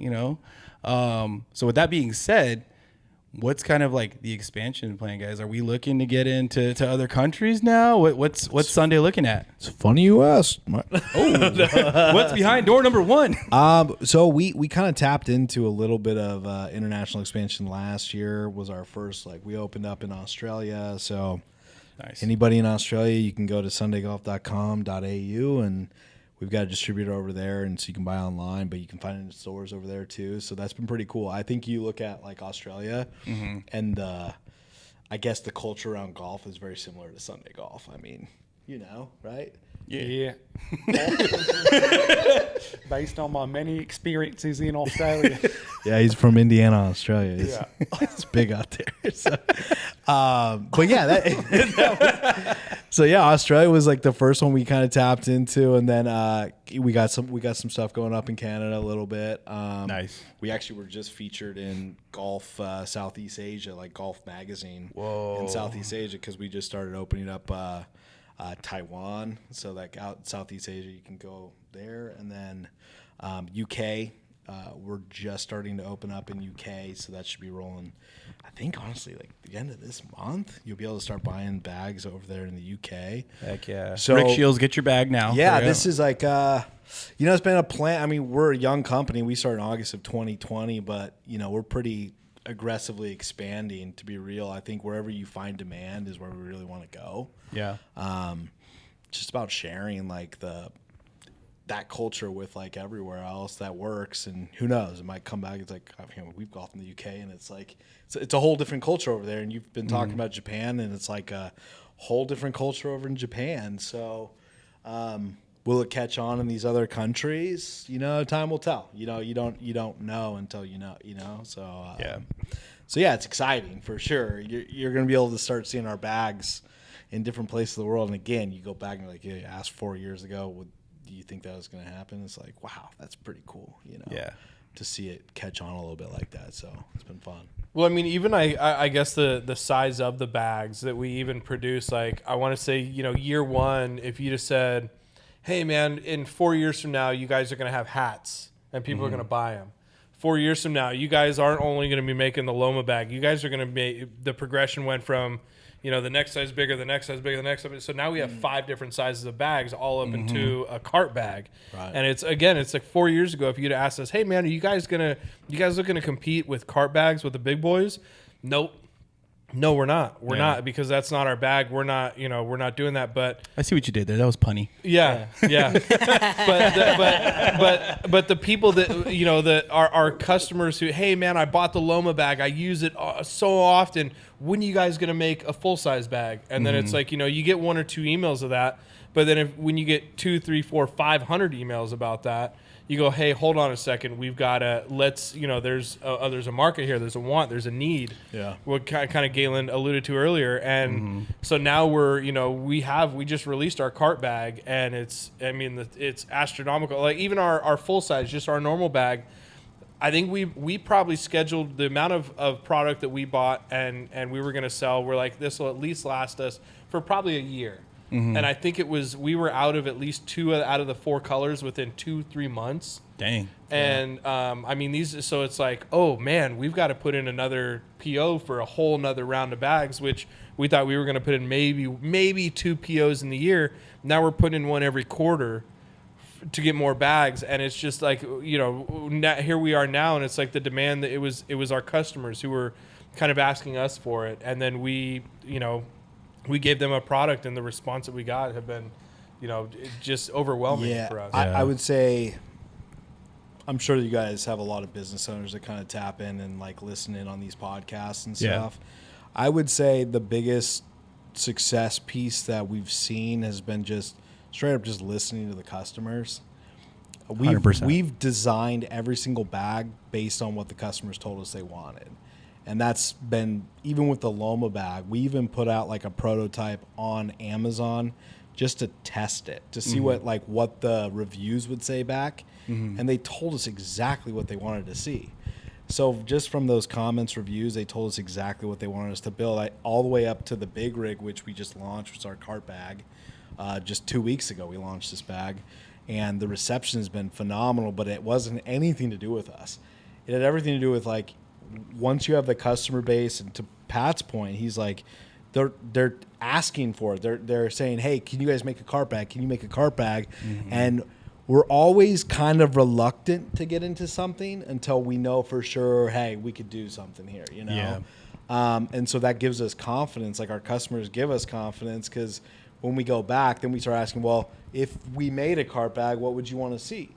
So with that being said, what's kind of like the expansion plan, guys? Are we looking to get into other countries now? What's Sunday looking at? It's funny you asked. What's behind door number 1? So we kind of tapped into a little bit of international expansion last year. Was our first, we opened up in Australia. So Nice. Anybody in Australia, you can go to sundaygolf.com.au and we've got a distributor over there, and so you can buy online, but you can find it in stores over there too. So that's been pretty cool. I think you look at Australia, and I guess the culture around golf is very similar to Sunday golf. I mean, right? Yeah. Based on my many experiences in Australia. Yeah, he's from Indiana, Australia. It's big out there. So, but yeah, Australia was the first one we kind of tapped into, and then we got some stuff going up in Canada a little bit. Nice. We actually were just featured in Golf Southeast Asia, Golf Magazine. Whoa. In Southeast Asia, because we just started opening up Taiwan. So out Southeast Asia, you can go there, and then UK. We're just starting to open up in UK, so that should be rolling. I think honestly, the end of this month, you'll be able to start buying bags over there in the UK. Heck yeah! So Rick Shields, get your bag now. Yeah, this is it's been a plan. I mean, we're a young company. We started in August of 2020, but we're pretty aggressively expanding. To be real, I think wherever you find demand is where we really want to go. Yeah. Just about sharing that culture with everywhere else that works, and who knows, it might come back. It's we've golfed in the UK, and it's a whole different culture over there. And you've been talking about Japan, and it's a whole different culture over in Japan. So, will it catch on in these other countries? Time will tell. You don't know until you know. So yeah. So yeah, it's exciting for sure. You're going to be able to start seeing our bags in different places of the world. And again, you go back and you asked 4 years ago, do you think that was going to happen? It's wow, that's pretty cool, Yeah. To see it catch on a little bit like that. So it's been fun. Well, I mean, even I guess the size of the bags that we even produce, I want to say, year one, if you just said, hey, man, in 4 years from now, you guys are going to have hats and people are going to buy them. 4 years from now, you guys aren't only going to be making the Loma bag. You guys are going to make the progression went from, the next size bigger, the next size bigger, the next size. So now we have 5 different sizes of bags all up into a cart bag. Right. And it's 4 years ago. If you'd asked us, hey man, are you guys looking to compete with cart bags with the big boys? Nope. No, we're not. We're not, because that's not our bag. We're not, we're not doing that. But I see what you did there. That was punny. Yeah. but the people that that are our customers who, hey man, I bought the Loma bag. I use it so often. When are you guys gonna make a full size bag? And then it's you get 1 or 2 emails of that. But then when you get 2, 3, 4, 500 emails about that, you go, hey, hold on a second. We've got to there's a market here. There's a want. There's a need. Yeah. What kind of Galen alluded to earlier, and so now we're we just released our cart bag, and it's astronomical. Even our full size, just our normal bag. I think we probably scheduled the amount of product that we bought and we were going to sell. We're this will at least last us for probably a year. And I think we were out of at least 2 out of the 4 colors within 2-3 months. Dang. And so it's oh man, we've got to put in another PO for a whole nother round of bags, which we thought we were going to put in maybe 2 POs in the year. Now we're putting in one every quarter to get more bags, and it's just like, you know, here we are now, and it's like the demand that it was our customers who were kind of asking us for it, and then we gave them a product, and the response that we got have been, you know, just overwhelming for us. I would say, I'm sure you guys have a lot of business owners that kind of tap in and like listen in on these podcasts and stuff. I would say the biggest success piece that we've seen has been just straight up just listening to the customers. 100%. We've designed every single bag based on what the customers told us they wanted. And that's been, even with the Loma bag, we even put out like a prototype on Amazon just to test it, to see what the reviews would say back. And they told us exactly what they wanted to see. So just from those comments, reviews, they told us exactly what they wanted us to build, all the way up to the big rig, which we just launched, which is our cart bag. Just 2 weeks ago, we launched this bag. And the reception has been phenomenal, but it wasn't anything to do with us. It had everything to do with, like, once you have the customer base, and to Pat's point, he's like, they're asking for it. They're saying, hey, can you guys make a cart bag? Can you make a cart bag? And we're always kind of reluctant to get into something until we know for sure, hey, we could do something here, you know? And so that gives us confidence. Like, our customers give us confidence, because when we go back, then we start asking, well, if we made a cart bag, what would you want to see?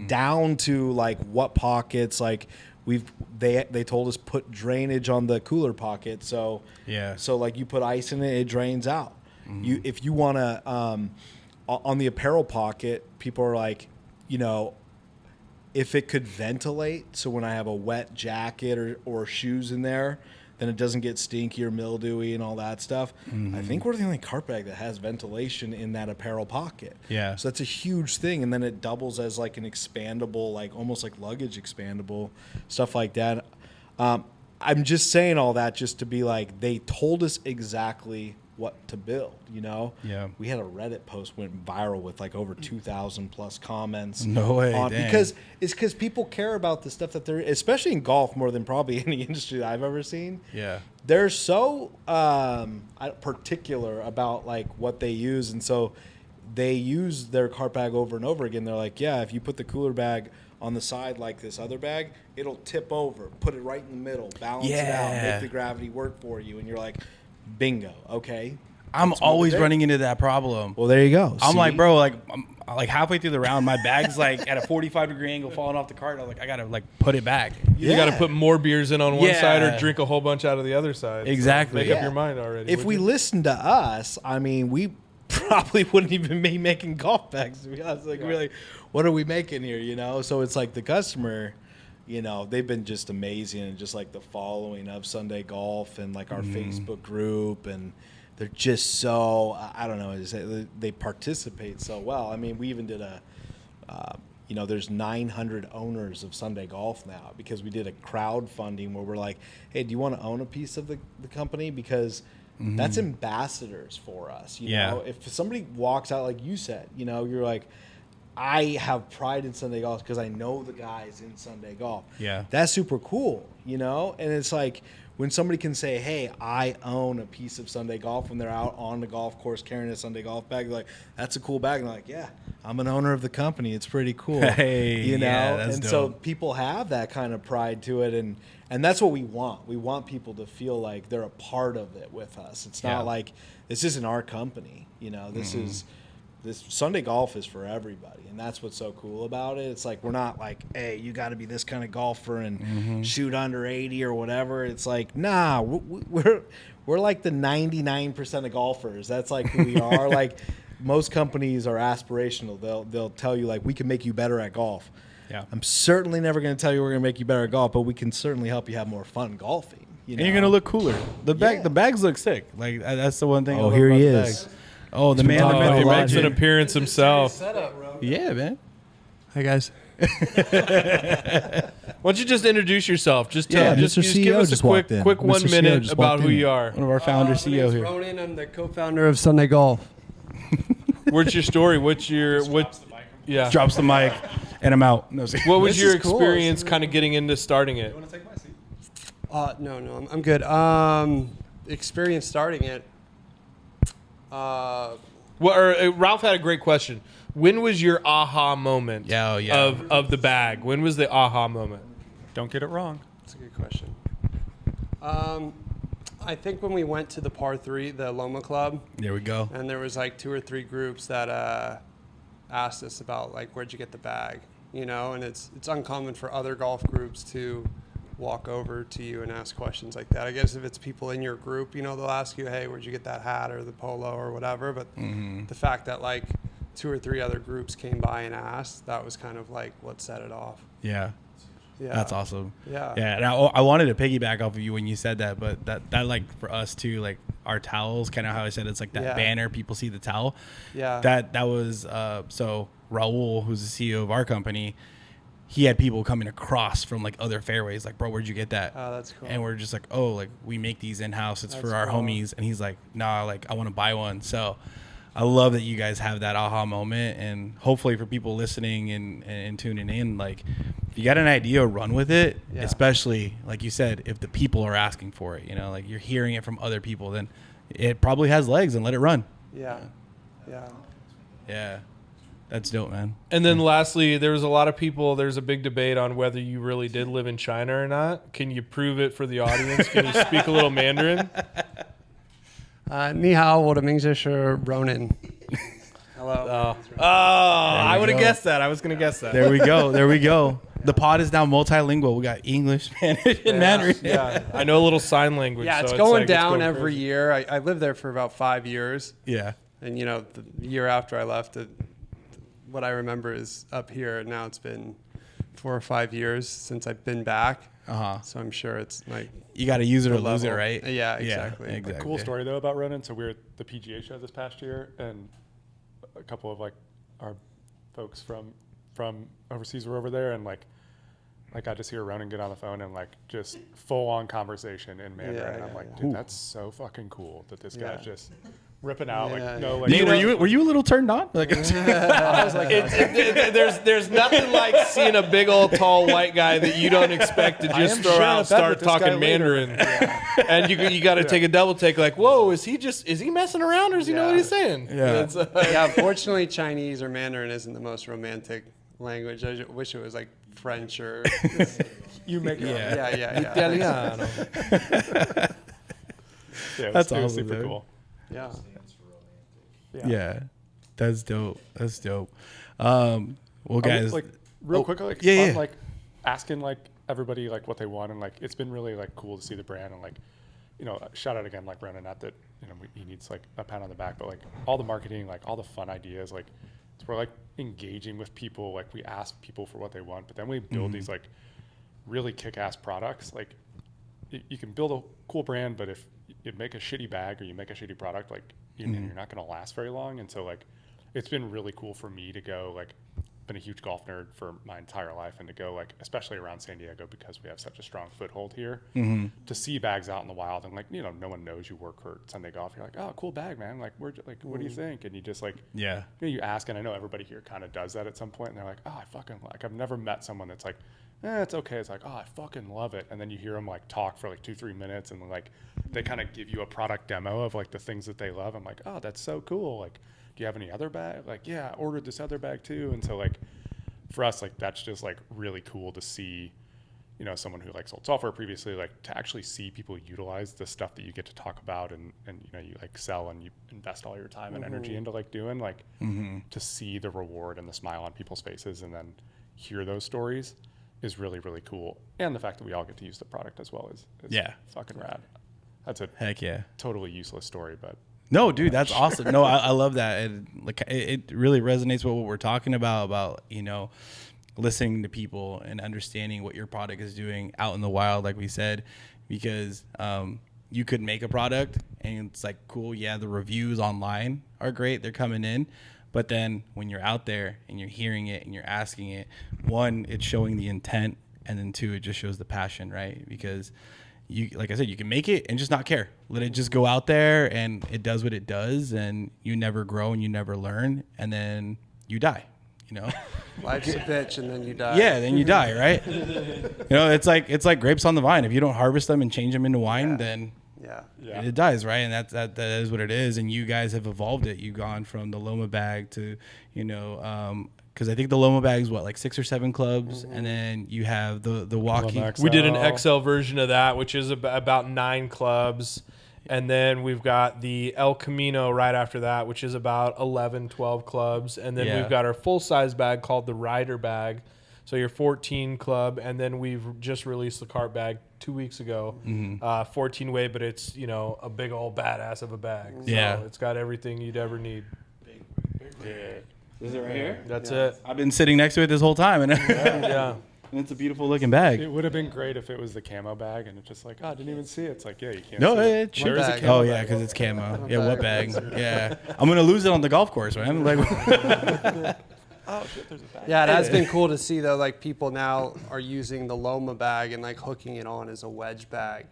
Down to like what pockets, like they told us put drainage on the cooler pocket. So like you put ice in it, it drains out. If you want to, on the apparel pocket, people are like, you know, if it could ventilate, so when I have a wet jacket or shoes in there, then it doesn't get stinky or mildewy and all that stuff. I think we're the only cart bag that has ventilation in that apparel pocket. So that's a huge thing. And then it doubles as like an expandable, like almost like luggage expandable, stuff like that. I'm just saying all that just to be like, they told us exactly what to build, you know? We had a Reddit post went viral with like over 2,000 plus comments. No way. Because people care about the stuff that they're, especially in golf more than probably any industry that I've ever seen. They're so particular about like what they use, and so they use their cart bag over and over again. They're like, yeah, if you put the cooler bag on the side like this other bag, it'll tip over. Put it right in the middle, balance it out, make the gravity work for you, and you're like, bingo. Okay. I'm always running into that problem. Well, there you go. I'm like, bro, I'm like halfway through the round, my bag's like at a 45-degree angle falling off the cart. I'm like, I gotta like put it back. You got to put more beers in on one side or drink a whole bunch out of the other side. Exactly. So make up your mind already. If we listened to us, I mean, we probably wouldn't even be making golf bags, to be honest. Like, really, what are we making here, you know? So it's like the customer, you know, they've been just amazing, and just like the following of Sunday Golf and like our Facebook group, and they're just so, I don't know, they participate so well. I mean, we even did you know, there's 900 owners of Sunday Golf now, because we did a crowdfunding where we're like, hey, do you want to own a piece of the company? Because that's ambassadors for us. You know, if somebody walks out, like you said, you know, you're like, I have pride in Sunday Golf because I know the guys in Sunday Golf. That's super cool, you know? And it's like, when somebody can say, hey, I own a piece of Sunday Golf, when they're out on the golf course carrying a Sunday Golf bag, they're like, that's a cool bag. And they're like, yeah, I'm an owner of the company. It's pretty cool. You know? That's and dope. so people have that kind of pride to it. And that's what we want. We want people to feel like they're a part of it with us. It's not like, this isn't our company. You know, this Sunday Golf is for everybody, and that's what's so cool about it. It's like, we're not like, hey, you got to be this kind of golfer and shoot under 80 or whatever. It's like, nah, we're like the 99% of golfers. That's like who we are. Like, most companies are aspirational. They'll tell you like, we can make you better at golf. I'm certainly never going to tell you we're going to make you better at golf, but we can certainly help you have more fun golfing. You know? And you're gonna look cooler. The bags look sick. Like, that's the one thing. Oh, here he is. Oh, the man he makes an appearance himself. Yeah, man. Hi, guys. Why don't you just introduce yourself? Just give us a quick Mr. 1 minute about who you are. One of our founder CEO here. Ronan, I'm the co-founder of Sunday Golf. What's your story? Yeah. Drops the mic, and I'm out. No, What was your is cool. experience kind of getting into starting it? You want to take my seat? No, I'm good. Experience starting it. Well, Ralph had a great question. When was your aha moment of the bag? When was the aha moment? Don't get it wrong. That's a good question. I think when we went to the par 3, the Loma Club. There we go. And there was like 2 or 3 groups that asked us about like, where'd you get the bag? You know, and it's uncommon for other golf groups to walk over to you and ask questions like that. I guess if it's people in your group, you know, they'll ask you, hey, where'd you get that hat or the polo or whatever. But the fact that like 2 or 3 other groups came by and asked, that was kind of like what set it off. Yeah. That's awesome. Yeah. And I wanted to piggyback off of you when you said that, but that like for us too, like our towels, kind of how I said, it's like that banner, people see the towel. Yeah. That was, so Raul, who's the CEO of our company, he had people coming across from like other fairways, like, bro, where'd you get that? Oh, that's cool. And we're just like, oh, like we make these in-house. It's for our homies. And he's like, nah, like I want to buy one. So I love that you guys have that aha moment, and hopefully for people listening and tuning in, like if you got an idea, run with it, especially like you said, if the people are asking for it, you know, like you're hearing it from other people, then it probably has legs, and let it run. Yeah. That's dope, man. And then lastly, there's a big debate on whether you really did live in China or not. Can you prove it for the audience? Can you speak a little Mandarin? 你好，我的名字是 Ronan. Hello. I would have guessed that. I was going to guess that. There we go. The pod is now multilingual. We got English, Spanish, and Mandarin. Yeah, I know a little sign language. Yeah, it's so going it's down going every crazy. year. I lived there for about 5 years. Yeah. And, you know, the year after I left, what I remember is up here. And now it's been 4 or 5 years since I've been back. So I'm sure it's like... You got to use it or lose it, right? Yeah, exactly. A cool story, though, about Ronan. So we were at the PGA show this past year, and a couple of, like, our folks from overseas were over there, and, like I just hear Ronan get on the phone and, like, just full-on conversation in Mandarin. And I'm like, dude, that's so fucking cool that this guy's just... ripping out were you a little turned on? Like, I was like, there's nothing like seeing a big old tall white guy that you don't expect to just throw out and start talking Mandarin, and you got to take a double take. Like, whoa, is he messing around or does he know what he's saying? Yeah. Unfortunately, Chinese or Mandarin isn't the most romantic language. I wish it was like French or you make it. Italiano. That's awesome, super dude. cool. Yeah, that's dope. Well, guys, like real quick, like like asking like everybody like what they want, and like it's been really like cool to see the brand, and like, you know, shout out again like Ronan, not that, you know, he needs like a pat on the back, but like all the marketing, like all the fun ideas, like we're like engaging with people, like we ask people for what they want, but then we build these like really kick-ass products. Like you can build a cool brand, but if you make a shitty bag or you make a shitty product, like you're not going to last very long. And so like it's been really cool for me to go, like, been a huge golf nerd for my entire life, and to go, like, especially around San Diego because we have such a strong foothold here, to see bags out in the wild, and like, you know, no one knows you work for Sunday Golf. You're like, oh, cool bag, man. Like, what do you think? And you just like, you know, you ask, and I know everybody here kind of does that at some point, and they're like, oh, I fucking like, I've never met someone that's like, it's okay. It's like, oh, I fucking love it. And then you hear them like talk for like 2-3 minutes, and like they kind of give you a product demo of like the things that they love. I'm like, oh, that's so cool. Like, do you have any other bag? Like, yeah, I ordered this other bag too. And so like for us, like that's just like really cool to see, you know, someone who like sold software previously, like to actually see people utilize the stuff that you get to talk about and you know, you like sell and you invest all your time and energy into like doing, like to see the reward and the smile on people's faces and then hear those stories is really, really cool. And the fact that we all get to use the product as well is fucking rad. That's a totally useless story, but no, dude, that's awesome. No, I love that. It really resonates with what we're talking about, you know, listening to people and understanding what your product is doing out in the wild, like we said, because you could make a product and it's like, cool, yeah, the reviews online are great, they're coming in, but then when you're out there and you're hearing it and you're asking it, one, it's showing the intent, and then two, it just shows the passion, right? Because you, like I said, you can make it and just not care. Let it just go out there and it does what it does, and you never grow and you never learn, and then you die, you know? Life's a bitch and then you die. Yeah, then you die, right? You know, it's like grapes on the vine. If you don't harvest them and change them into wine, then Yeah. It does, right? And that is what it is. And you guys have evolved it. You've gone from the Loma bag to, because I think the Loma bag is like 6 or 7 clubs, and then you have the walking. We did an XL version of that, which is about 9 clubs. And then we've got the El Camino right after that, which is about 11, 12 clubs. And then we've got our full-size bag called the Rider bag. So your 14 club. And then we've just released the cart bag 2 weeks ago, 14 weight, but it's, a big old badass of a bag. So it's got everything you'd ever need. Yeah. Is it right here? That's it. I've been sitting next to it this whole time. And and it's a beautiful looking bag. It would have been great if it was the camo bag, and it's just like, I didn't even see it. It's like, you can't. No, see it should. There is a camo Oh yeah, bag. because it's camo. Yeah, what bag? Yeah, I'm gonna lose it on the golf course, man. Like, Oh shit, there's a bag. Yeah, it has been cool to see though. Like people now are using the Loma bag and like hooking it on as a wedge bag.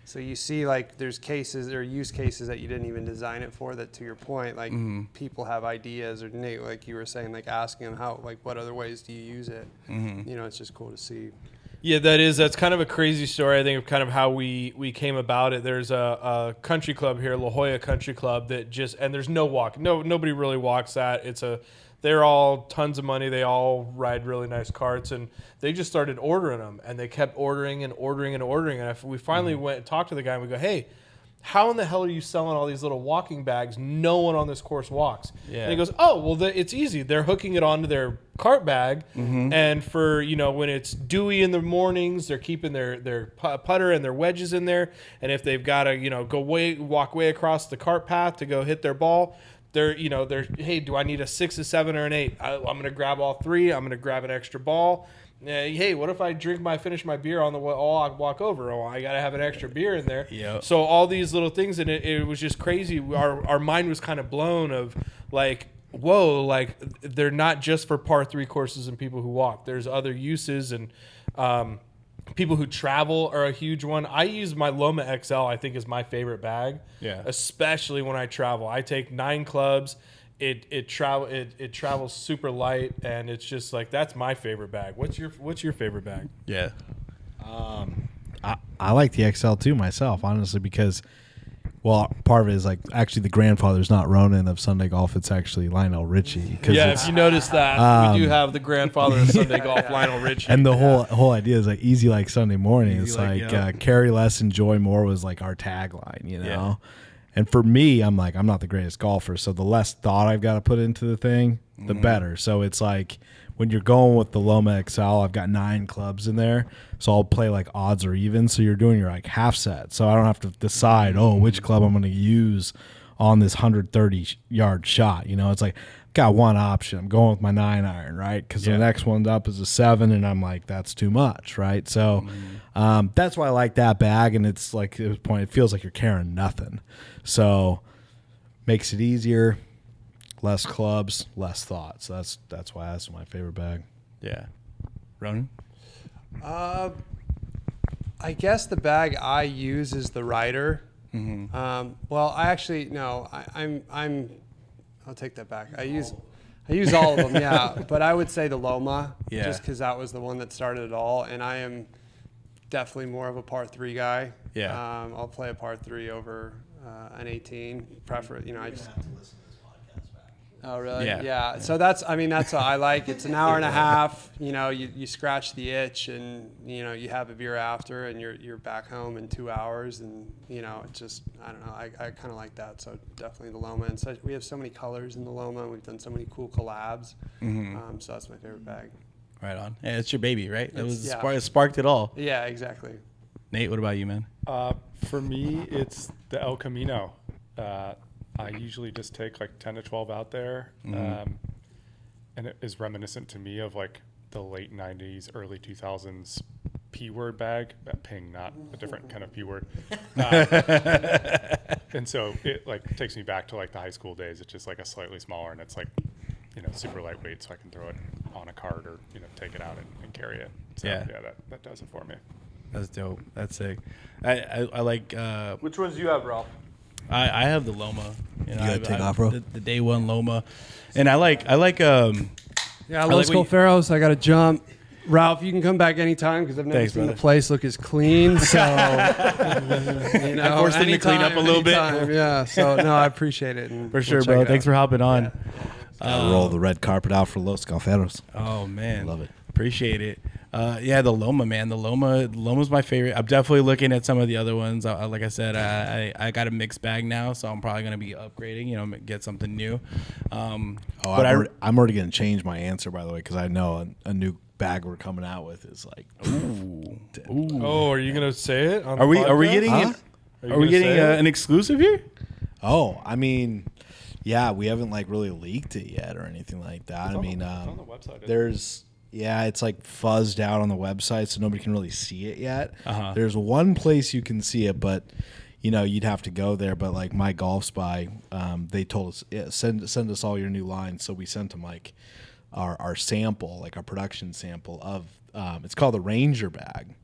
So you see, like, there's cases or use cases that you didn't even design it for. That, to your point, like people have ideas, or Nate, like you were saying, like asking them how, like, what other ways do you use it? It's just cool to see. Yeah, that's kind of a crazy story. I think of kind of how we came about it. There's a country club here, La Jolla Country Club, that and there's no walk. nobody really walks that. They're all tons of money. They all ride really nice carts, and they just started ordering them, and they kept ordering and ordering and ordering. And we finally went and talked to the guy, and we go, hey, how in the hell are you selling all these little walking bags? No one on this course walks. Yeah. And he goes, oh, well, it's easy. They're hooking it onto their cart bag, and for, when it's dewy in the mornings, they're keeping their putter and their wedges in there, and if they've got to, walk way across the cart path to go hit their ball, they're, hey, do I need a 6, a 7, or an 8? I'm going to grab all 3. I'm going to grab an extra ball. Hey, what if I finish my beer on the way? Oh, I walk over. Oh, I got to have an extra beer in there. Yep. So all these little things, and it was just crazy. Our mind was kind of blown of like, whoa, like they're not just for par 3 courses and people who walk. There's other uses, and people who travel are a huge one. I use my Loma XL, I think, is my favorite bag. Yeah. Especially when I travel. I take 9 clubs. It travels super light, and it's just like, that's my favorite bag. What's your favorite bag? Yeah. I like the XL too myself, honestly, because, well, part of it is like actually the grandfather's not Ronan of Sunday Golf. It's actually Lionel Richie. Yeah, if you notice that, we do have the grandfather of Sunday Golf, Lionel Richie. And the whole idea is like easy like Sunday morning. It's like carry less, enjoy more was like our tagline, Yeah. And for me, I'm not the greatest golfer, so the less thought I've got to put into the thing, the better. So it's like when you're going with the Loma XL, I've got 9 clubs in there, so I'll play like odds or even. So you're doing your like half set, so I don't have to decide which club I'm going to use on this 130-yard shot. It's like got one option. I'm going with my 9-iron, right? Because the next one's up is a 7, and I'm like, that's too much, right? So that's why I like that bag, and it's like at this point, it feels like you're carrying nothing. So makes it easier, less clubs, less thought. So that's why that's my favorite bag. Yeah. Ronan? I guess the bag I use is the Rider. Well, I actually no. I'll take that back. I use all of them, yeah. But I would say the Loma, just because that was the one that started it all, and I am definitely more of a par 3 guy. Yeah. I'll play a par 3 over an 18. I just. Oh really? Yeah. So that's what I like. It's an hour and a half. You scratch the itch, and you have a beer after, and you're back home in 2 hours, and it's just, I don't know. I kind of like that. So definitely the Loma, and we have so many colors in the Loma. We've done so many cool collabs. So that's my favorite bag. Right on. Yeah, it's your baby, right? It sparked it all. Yeah, exactly. Nate, what about you, man? For me, it's the El Camino. I usually just take like 10 to 12 out there. And it is reminiscent to me of like the late 90s, early 2000s P-word bag. Ping, not a different kind of P-word. And so it like takes me back to like the high school days. It's just like a slightly smaller, and it's like, super lightweight, so I can throw it on a cart or, take it out and carry it. So that does it for me. That's dope. That's sick. I like. Which ones do you have, Ralph? I have the Loma. You gotta take off, bro. The day one Loma, and I like. Yeah, Salud Golferos. I got to jump. Ralph, you can come back anytime because I've never seen brother. the place look as clean. So, you know, forced him to clean up a little bit. Yeah. So, no, I appreciate it. And For sure, bro. Thanks for hopping on. Roll the red carpet out for Los Golferos. Oh, man. Love it. Appreciate it. Yeah, the Loma, man. The Loma's my favorite. I'm definitely looking at some of the other ones. Like I said, I got a mixed bag now, so I'm probably going to be upgrading, you know, get something new. I'm already going to change my answer, by the way, because I know a new bag we're coming out with is like, ooh. Oh, are you going to say it? On Are we getting an exclusive here? Oh, I mean, yeah, we haven't like really leaked it yet or anything like that. It's on the website. It's like fuzzed out on the website, so nobody can really see it yet. Uh-huh. There's one place you can see it, but you know you'd have to go there. But like My Golf Spy, they told us send us all your new lines, so we sent them like our sample, like our production sample of it's called the Ranger bag.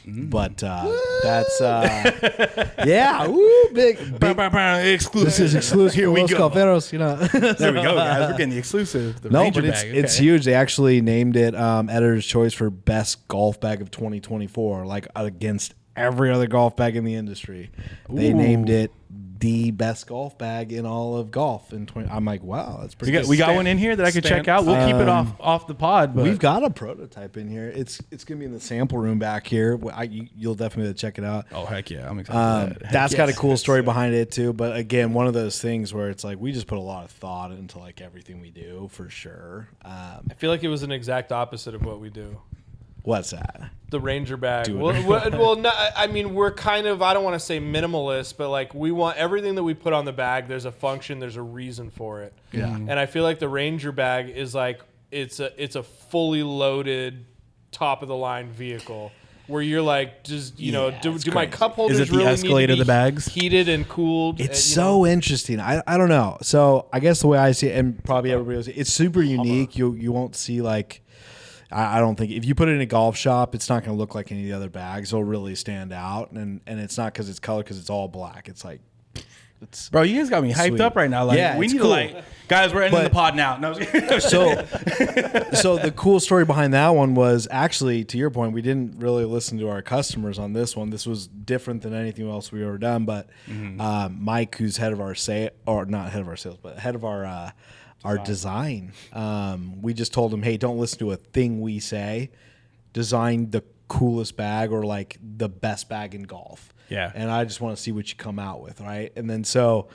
But that's yeah, big exclusive. This is exclusive. Here we Los go. Golferos, you know. There we go, guys. We're getting the exclusive. The Ranger but bag. it's huge. They actually named it Editor's Choice for Best Golf Bag of 2024, like against every other golf bag in the industry. They named it the best golf bag in all of golf. I'm like, wow, that's pretty good. We got one in here that I could check out. We'll keep it off the pod. But we've got a prototype in here. It's going to be in the sample room back here. You'll definitely check it out. Oh, heck yeah. I'm excited for that. That's got a cool story behind it, too. But, again, one of those things where it's like we just put a lot of thought into, like, everything we do, for sure. I feel like it was an exact opposite of what we do. What's that? The Ranger bag. Well, no, I mean, we're kind of, I don't want to say minimalist, but like we want everything that we put on the bag, there's a function, there's a reason for it. Yeah. And I feel like the Ranger bag is like, it's a fully loaded, top of the line vehicle where you're like, do my cup holders Is it the really Escalade need of to the bags? be heated and cooled? It's so interesting. I don't know. So I guess the way I see it, and probably everybody else, it's super unique. You won't see like, I don't think if you put it in a golf shop, it's not going to look like any of the other bags. It'll really stand out, and it's not because it's colored, because it's all black. It's like, bro, you guys got me hyped sweet. up right now. Like, Yeah, we it's need cool. to like, guys, we're ending the pod now. No, so the cool story behind that one was actually, to your point, we didn't really listen to our customers on this one. This was different than anything else we ever done. But Mike, who's head of our not head of our sales, but head of our design. We just told him, hey, don't listen to a thing we say. Design the coolest bag or like the best bag in golf. Yeah. And I just want to see what you come out with, right? And then so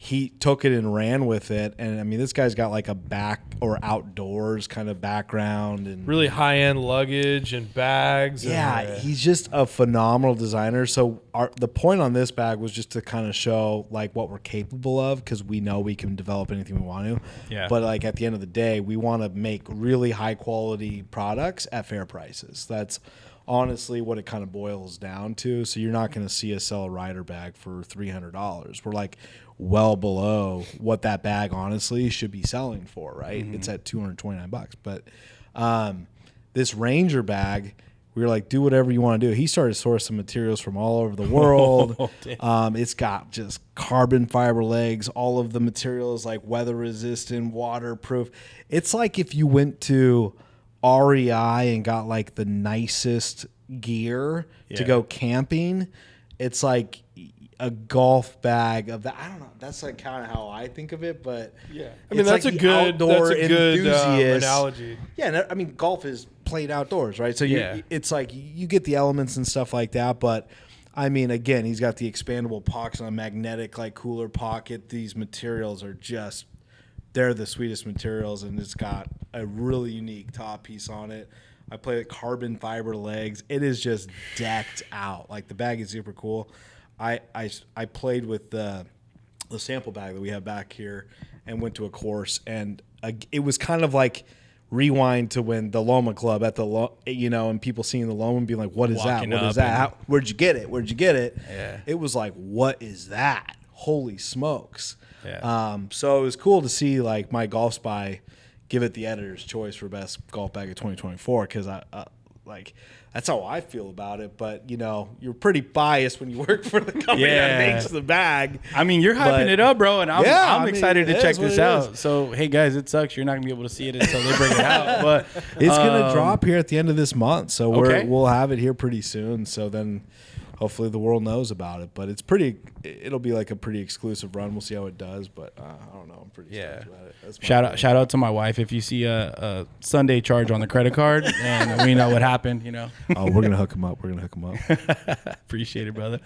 he took it and ran with it. And I mean, this guy's got like a back or outdoors kind of background and really high end luggage and bags. Yeah, he's just a phenomenal designer. So the point on this bag was just to kind of show like what we're capable of, because we know we can develop anything we want to. Yeah. But like at the end of the day, we want to make really high quality products at fair prices. That's honestly what it kind of boils down to. So you're not going to see us sell a rider bag for $300. We're like well below what that bag honestly should be selling for, right? It's at $229. But this Ranger bag, we were like, do whatever you want to do. He started sourcing materials from all over the world. It's got just carbon fiber legs. All of the materials like weather resistant, waterproof. It's like if you went to REI and got like the nicest gear to go camping. It's like a golf bag of that. I don't know. That's like kind of how I think of it, but yeah, I mean that's, like a good enthusiast. analogy. Yeah, I mean golf is played outdoors, right? So it's like you get the elements and stuff like that, but I mean, again, he's got the expandable pockets on a magnetic like cooler pocket. These materials are just, they're the sweetest materials, and it's got a really unique top piece on it. I play with carbon fiber legs. It is just decked out. Like the bag is super cool. I played with the sample bag that we have back here and went to a course, and it was kind of like rewind to when the Loma Club at the and people seeing the Loma and being like, what is that? What is that? Where'd you get it? Where'd you get it? Yeah. It was like, what is that? Holy smokes. Yeah. So it was cool to see like My Golf Spy give it the editor's choice for best golf bag of 2024, because Like, that's how I feel about it. But, you're pretty biased when you work for the company that makes the bag. I mean, you're hyping it up, bro, and I'm excited to check this out. Is. So, hey, guys, it sucks. You're not going to be able to see it until they bring it out. But it's going to drop here at the end of this month. So we'll have it here pretty soon. So then hopefully the world knows about it. But it'll be like a pretty exclusive run. We'll see how it does. But I don't know. I'm pretty stoked about it. Shout out to my wife. If you see a Sunday charge on the credit card, and we know what happened, Oh, we're going to hook them up. Appreciate it, brother.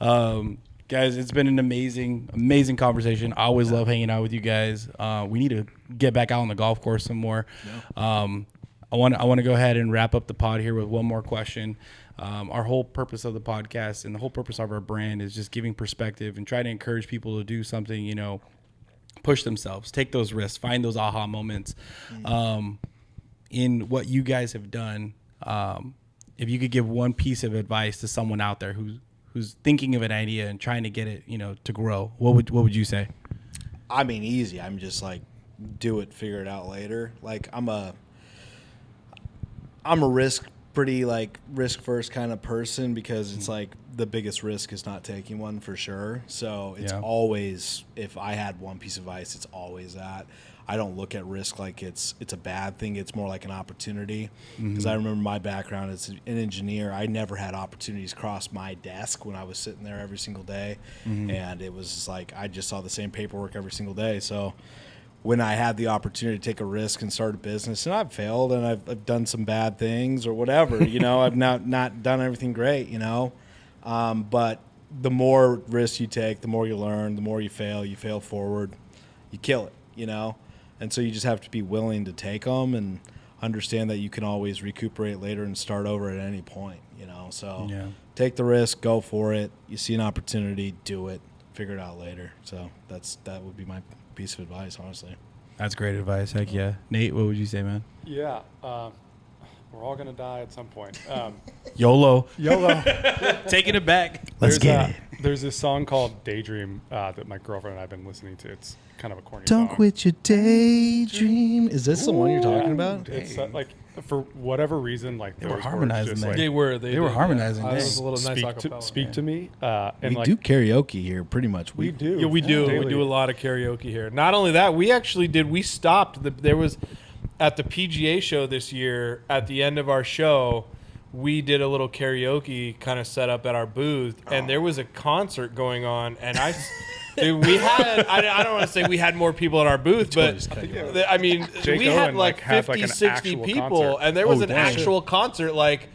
Guys, it's been an amazing conversation. I always love hanging out with you guys. We need to get back out on the golf course some more. Yeah. I want to go ahead and wrap up the pod here with one more question. Our whole purpose of the podcast and the whole purpose of our brand is just giving perspective and try to encourage people to do something, push themselves, take those risks, find those aha moments. In what you guys have done, if you could give one piece of advice to someone out there who's thinking of an idea and trying to get it, to grow, what would you say? I mean, easy. I'm just like, do it, figure it out later. Like I'm a pretty risk first kind of person, because it's like the biggest risk is not taking one, for sure. So it's always, if I had one piece of advice, it's always that. I don't look at risk like it's a bad thing. It's more like an opportunity. Because I remember my background as an engineer. I never had opportunities cross my desk when I was sitting there every single day. And it was like I just saw the same paperwork every single day. So when I had the opportunity to take a risk and start a business, and I've failed and I've done some bad things or whatever, I've not done everything great, but the more risks you take, the more you learn, the more you fail forward, you kill it, And so you just have to be willing to take them and understand that you can always recuperate later and start over at any point, So take the risk, go for it. You see an opportunity, do it, figure it out later. So that would be my piece of advice, honestly. That's great advice. Heck yeah. Nate, what would you say, man? Yeah. We're all going to die at some point. YOLO. Taking it back. Let's get it. There's this song called Daydream that my girlfriend and I have been listening to. It's kind of a corny song. Don't quit your daydream. Is this the one you're talking about? It's for whatever reason, they were harmonizing. They were harmonizing. It was a little nice speak to me. And we do karaoke here, pretty much. We do. Yeah, we do. Daily. We do a lot of karaoke here. Not only that, we stopped. There was at the PGA show this year. At the end of our show, we did a little karaoke kind of set up at our booth, and there was a concert going on, and Dude, we had, I don't want to say we had more people at our booth, but I mean, we had like 50, 60 people, concert. And there was an actual concert like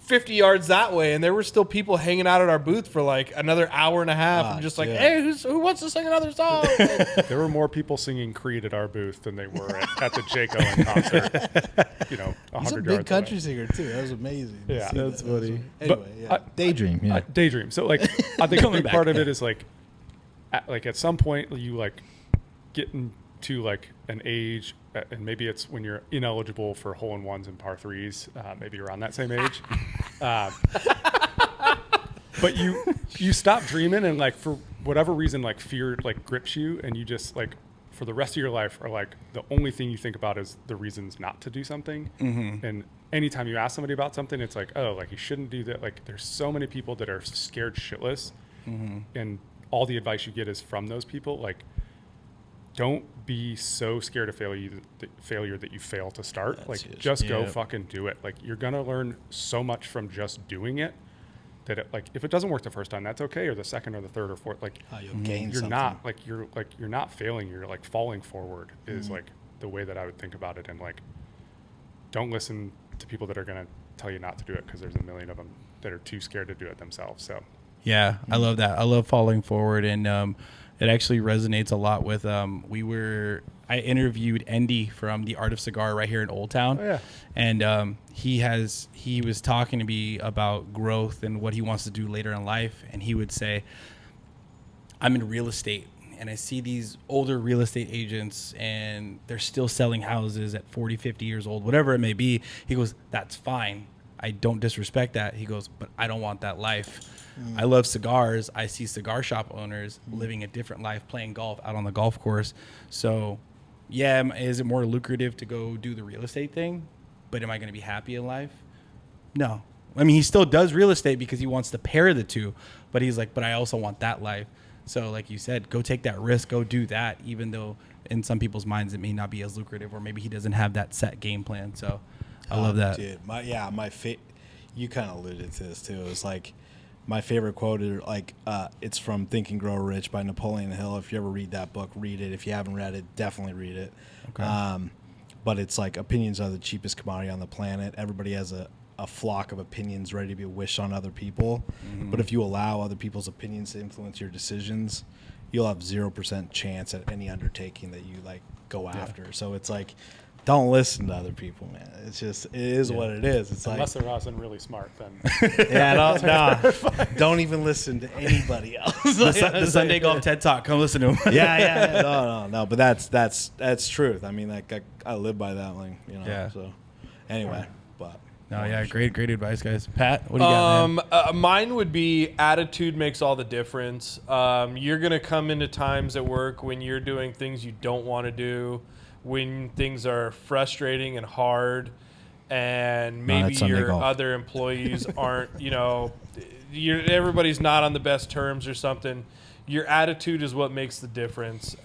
50 yards that way, and there were still people hanging out at our booth for like another hour and a half, and just like, hey, who wants to sing another song? There were more people singing Creed at our booth than they were at the Jake Owen concert. 100 yards away. He's a big country singer too. That was amazing. Yeah, that's funny. Anyway, Daydream. Yeah, Daydream. So like, I think a big part of it is like at some point you like get into like an age, and maybe it's when you're ineligible for hole-in-ones and par threes, maybe around that same age. But you stop dreaming, and like for whatever reason, like fear like grips you, and you just like for the rest of your life are like the only thing you think about is the reasons not to do something. Mm-hmm. And anytime you ask somebody about something, it's like, oh, like you shouldn't do that. Like there's so many people that are scared shitless, and all the advice you get is from those people. Like, don't be so scared of failure that you fail to start. That's like, huge. Just go fucking do it. Like, you're gonna learn so much from just doing it that it, like, if it doesn't work the first time, that's okay, or the second or the third or fourth. Like, you'll gain you're something. not like you're not failing. You're like falling forward is like the way that I would think about it. And like, don't listen to people that are gonna tell you not to do it, because there's a million of them that are too scared to do it themselves. So. Yeah, I love that. I love falling forward, and it actually resonates a lot with. I interviewed Andy from The Art of Cigar right here in Old Town, and he was talking to me about growth and what he wants to do later in life, and he would say, "I'm in real estate, and I see these older real estate agents, and they're still selling houses at 40, 50 years old, whatever it may be." He goes, "That's fine. I don't disrespect that." He goes, "But I don't want that life. I love cigars. I see cigar shop owners living a different life, playing golf out on the golf course. So, yeah, is it more lucrative to go do the real estate thing? But am I going to be happy in life? No. I mean, he still does real estate because he wants to pair the two, but he's like, but I also want that life. So like you said, go take that risk, go do that, even though in some people's minds it may not be as lucrative, or maybe he doesn't have that set game plan. So I love that. Dude, you kind of alluded to this too. It was like my favorite quote is like, it's from Think and Grow Rich by Napoleon Hill. If you ever read that book, read it. If you haven't read it, definitely read it. Okay. But it's like opinions are the cheapest commodity on the planet. Everybody has a flock of opinions ready to be wished on other people. Mm-hmm. But if you allow other people's opinions to influence your decisions, you'll have 0% chance at any undertaking that you like go after. So it's like, don't listen to other people, man. It's just, it is what it is. It's unless like, they're awesome, really smart, then. Don't even listen to anybody else. The Sunday Golf TED Talk, come listen to him. No. But that's truth. I mean, like I live by that, like, you know. Yeah. So anyway, but. No, yeah, great advice, guys. Pat, what do you got, man? Mine would be attitude makes all the difference. You're going to come into times at work when you're doing things you don't want to do, when things are frustrating and hard, and maybe your other employees aren't, everybody's not on the best terms or something. Your attitude is what makes the difference.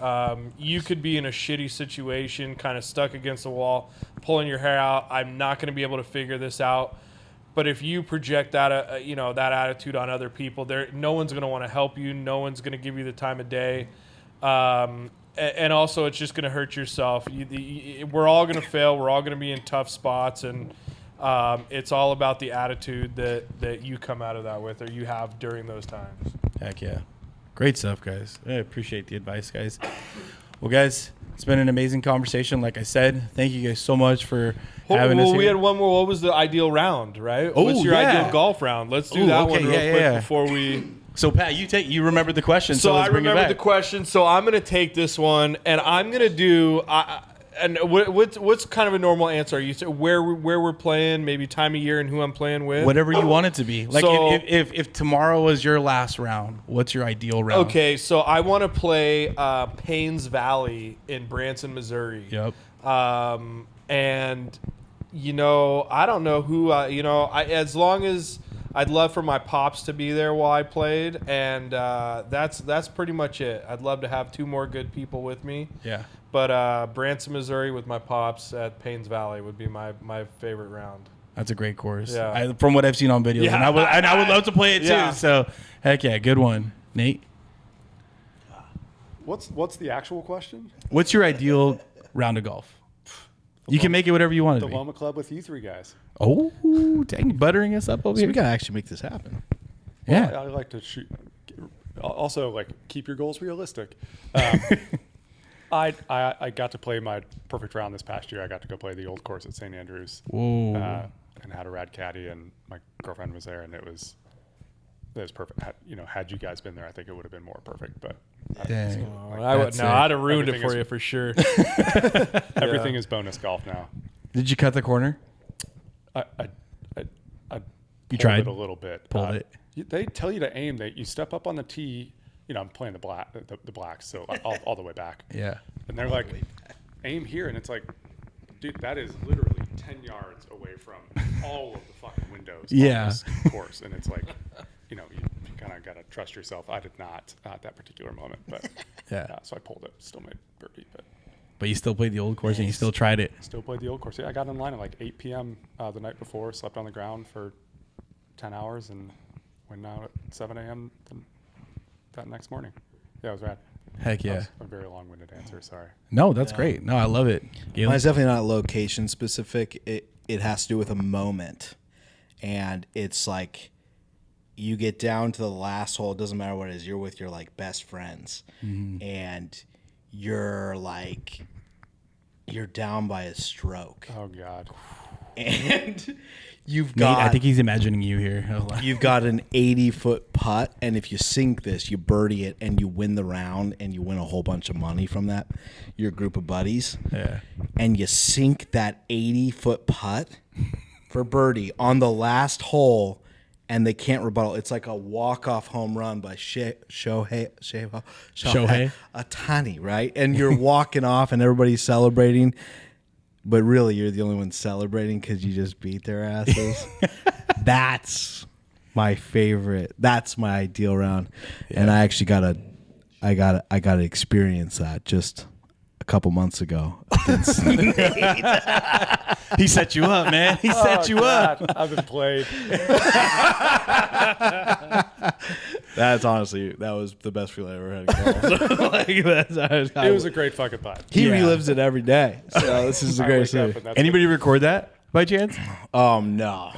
You could be in a shitty situation, kind of stuck against the wall, pulling your hair out. I'm not going to be able to figure this out. But if you project that, that attitude on other people, no one's going to want to help you. No one's going to give you the time of day. And also, it's just going to hurt yourself. We're all going to fail. We're all going to be in tough spots, and it's all about the attitude that you come out of that with, or you have during those times. Heck yeah. Great stuff, guys. I appreciate the advice, guys. Well, guys, it's been an amazing conversation. Like I said, thank you guys so much for having us here. We had one more. What was the ideal round, right? What's your ideal golf round? Let's do that one real quick before we... So, Pat, you remembered the question. So I remembered the question. So I'm going to take this one, and I'm going to do... And what's kind of a normal answer? You say where we're playing, maybe time of year, and who I'm playing with. Whatever you want it to be. Like so, if tomorrow was your last round, what's your ideal round? Okay, so I want to play Paynes Valley in Branson, Missouri. Yep. And I don't know who. As long as I'd love for my pops to be there while I played, and that's pretty much it. I'd love to have two more good people with me. Yeah. But Branson, Missouri with my pops at Paynes Valley would be my favorite round. That's a great course. Yeah. From what I've seen on videos. Yeah. And I would love to play it too. So, heck yeah, good one. Nate? What's the actual question? What's your ideal round of golf? You can make it whatever you want to be. The Loma Club with you three guys. Oh, dang, buttering us up over here. We got to actually make this happen. Yeah. Well, I like to shoot. Also, like, keep your goals realistic. I got to play my perfect round this past year. I got to go play the old course at St. Andrews. Whoa. And had a rad caddy, and my girlfriend was there, and it was perfect. Had you guys been there, I think it would have been more perfect. But dang. I'd have ruined it for you for sure. Everything is bonus golf now. Did you cut the corner? I you tried it a little bit. Pulled it. They tell you to aim. That you step up on the tee. I'm playing the blacks, so all the way back. Yeah. And they're like, aim here, and it's like, dude, that is literally 10 yards away from all of the fucking windows on this course. And it's like, you kind of got to trust yourself. I did not at that particular moment, but so I pulled it, still made birdie. But you still played the old course and you still tried it. Still played the old course. Yeah, I got in line at like 8 p.m. The night before, slept on the ground for 10 hours, and went out at 7 a.m. that next morning. Yeah, it was rad. Heck yeah. That's a very long-winded answer. Sorry. No, that's great. No, I love it. Galen? Mine's definitely not location specific. It has to do with a moment, and it's like you get down to the last hole. It doesn't matter what it is. You're with your like best friends, and you're down by a stroke. Oh God. And you've Nate, got. I think he's imagining you here. You've got an 80-foot putt, and if you sink this, you birdie it, and you win the round, and you win a whole bunch of money from that. Your group of buddies. Yeah. And you sink that 80-foot putt for birdie on the last hole, and they can't rebuttal. It's like a walk-off home run by Shohei Ohtani, right? And you're walking off, and everybody's celebrating. but really you're the only one celebrating because you just beat their asses. That's my favorite. That's my ideal round. Yeah. And I actually I gotta experience that just a couple months ago. He set you up, man. He set you up. I've been played. That was the best feeling I ever had in golf. It was a great fucking time. He relives it every day. So this is the greatest thing. Anybody record that by chance? No.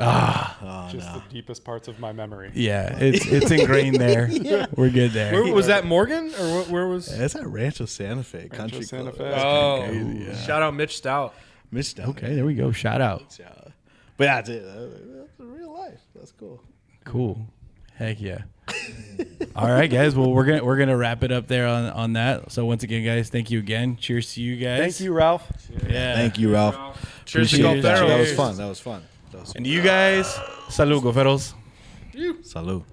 Just the deepest parts of my memory. Yeah, it's ingrained there. Yeah. We're good there. Where, was that Morgan or where was? It's at Rancho Santa Fe Country Santa Club. Fe. Oh, crazy, yeah. Shout out Mitch Stout. Okay, there we go. Shout out. But that's it. That's real life. That's cool. Cool. Heck yeah. All right, guys. Well, we're gonna wrap it up there on that. So once again, guys, thank you again. Cheers to you guys. Thank you, Ralph. Yeah. Thank you, Ralph. Cheers to Appreciate that. Golferos. That was fun. That was fun. And to you guys, Salud Golferos. Salud.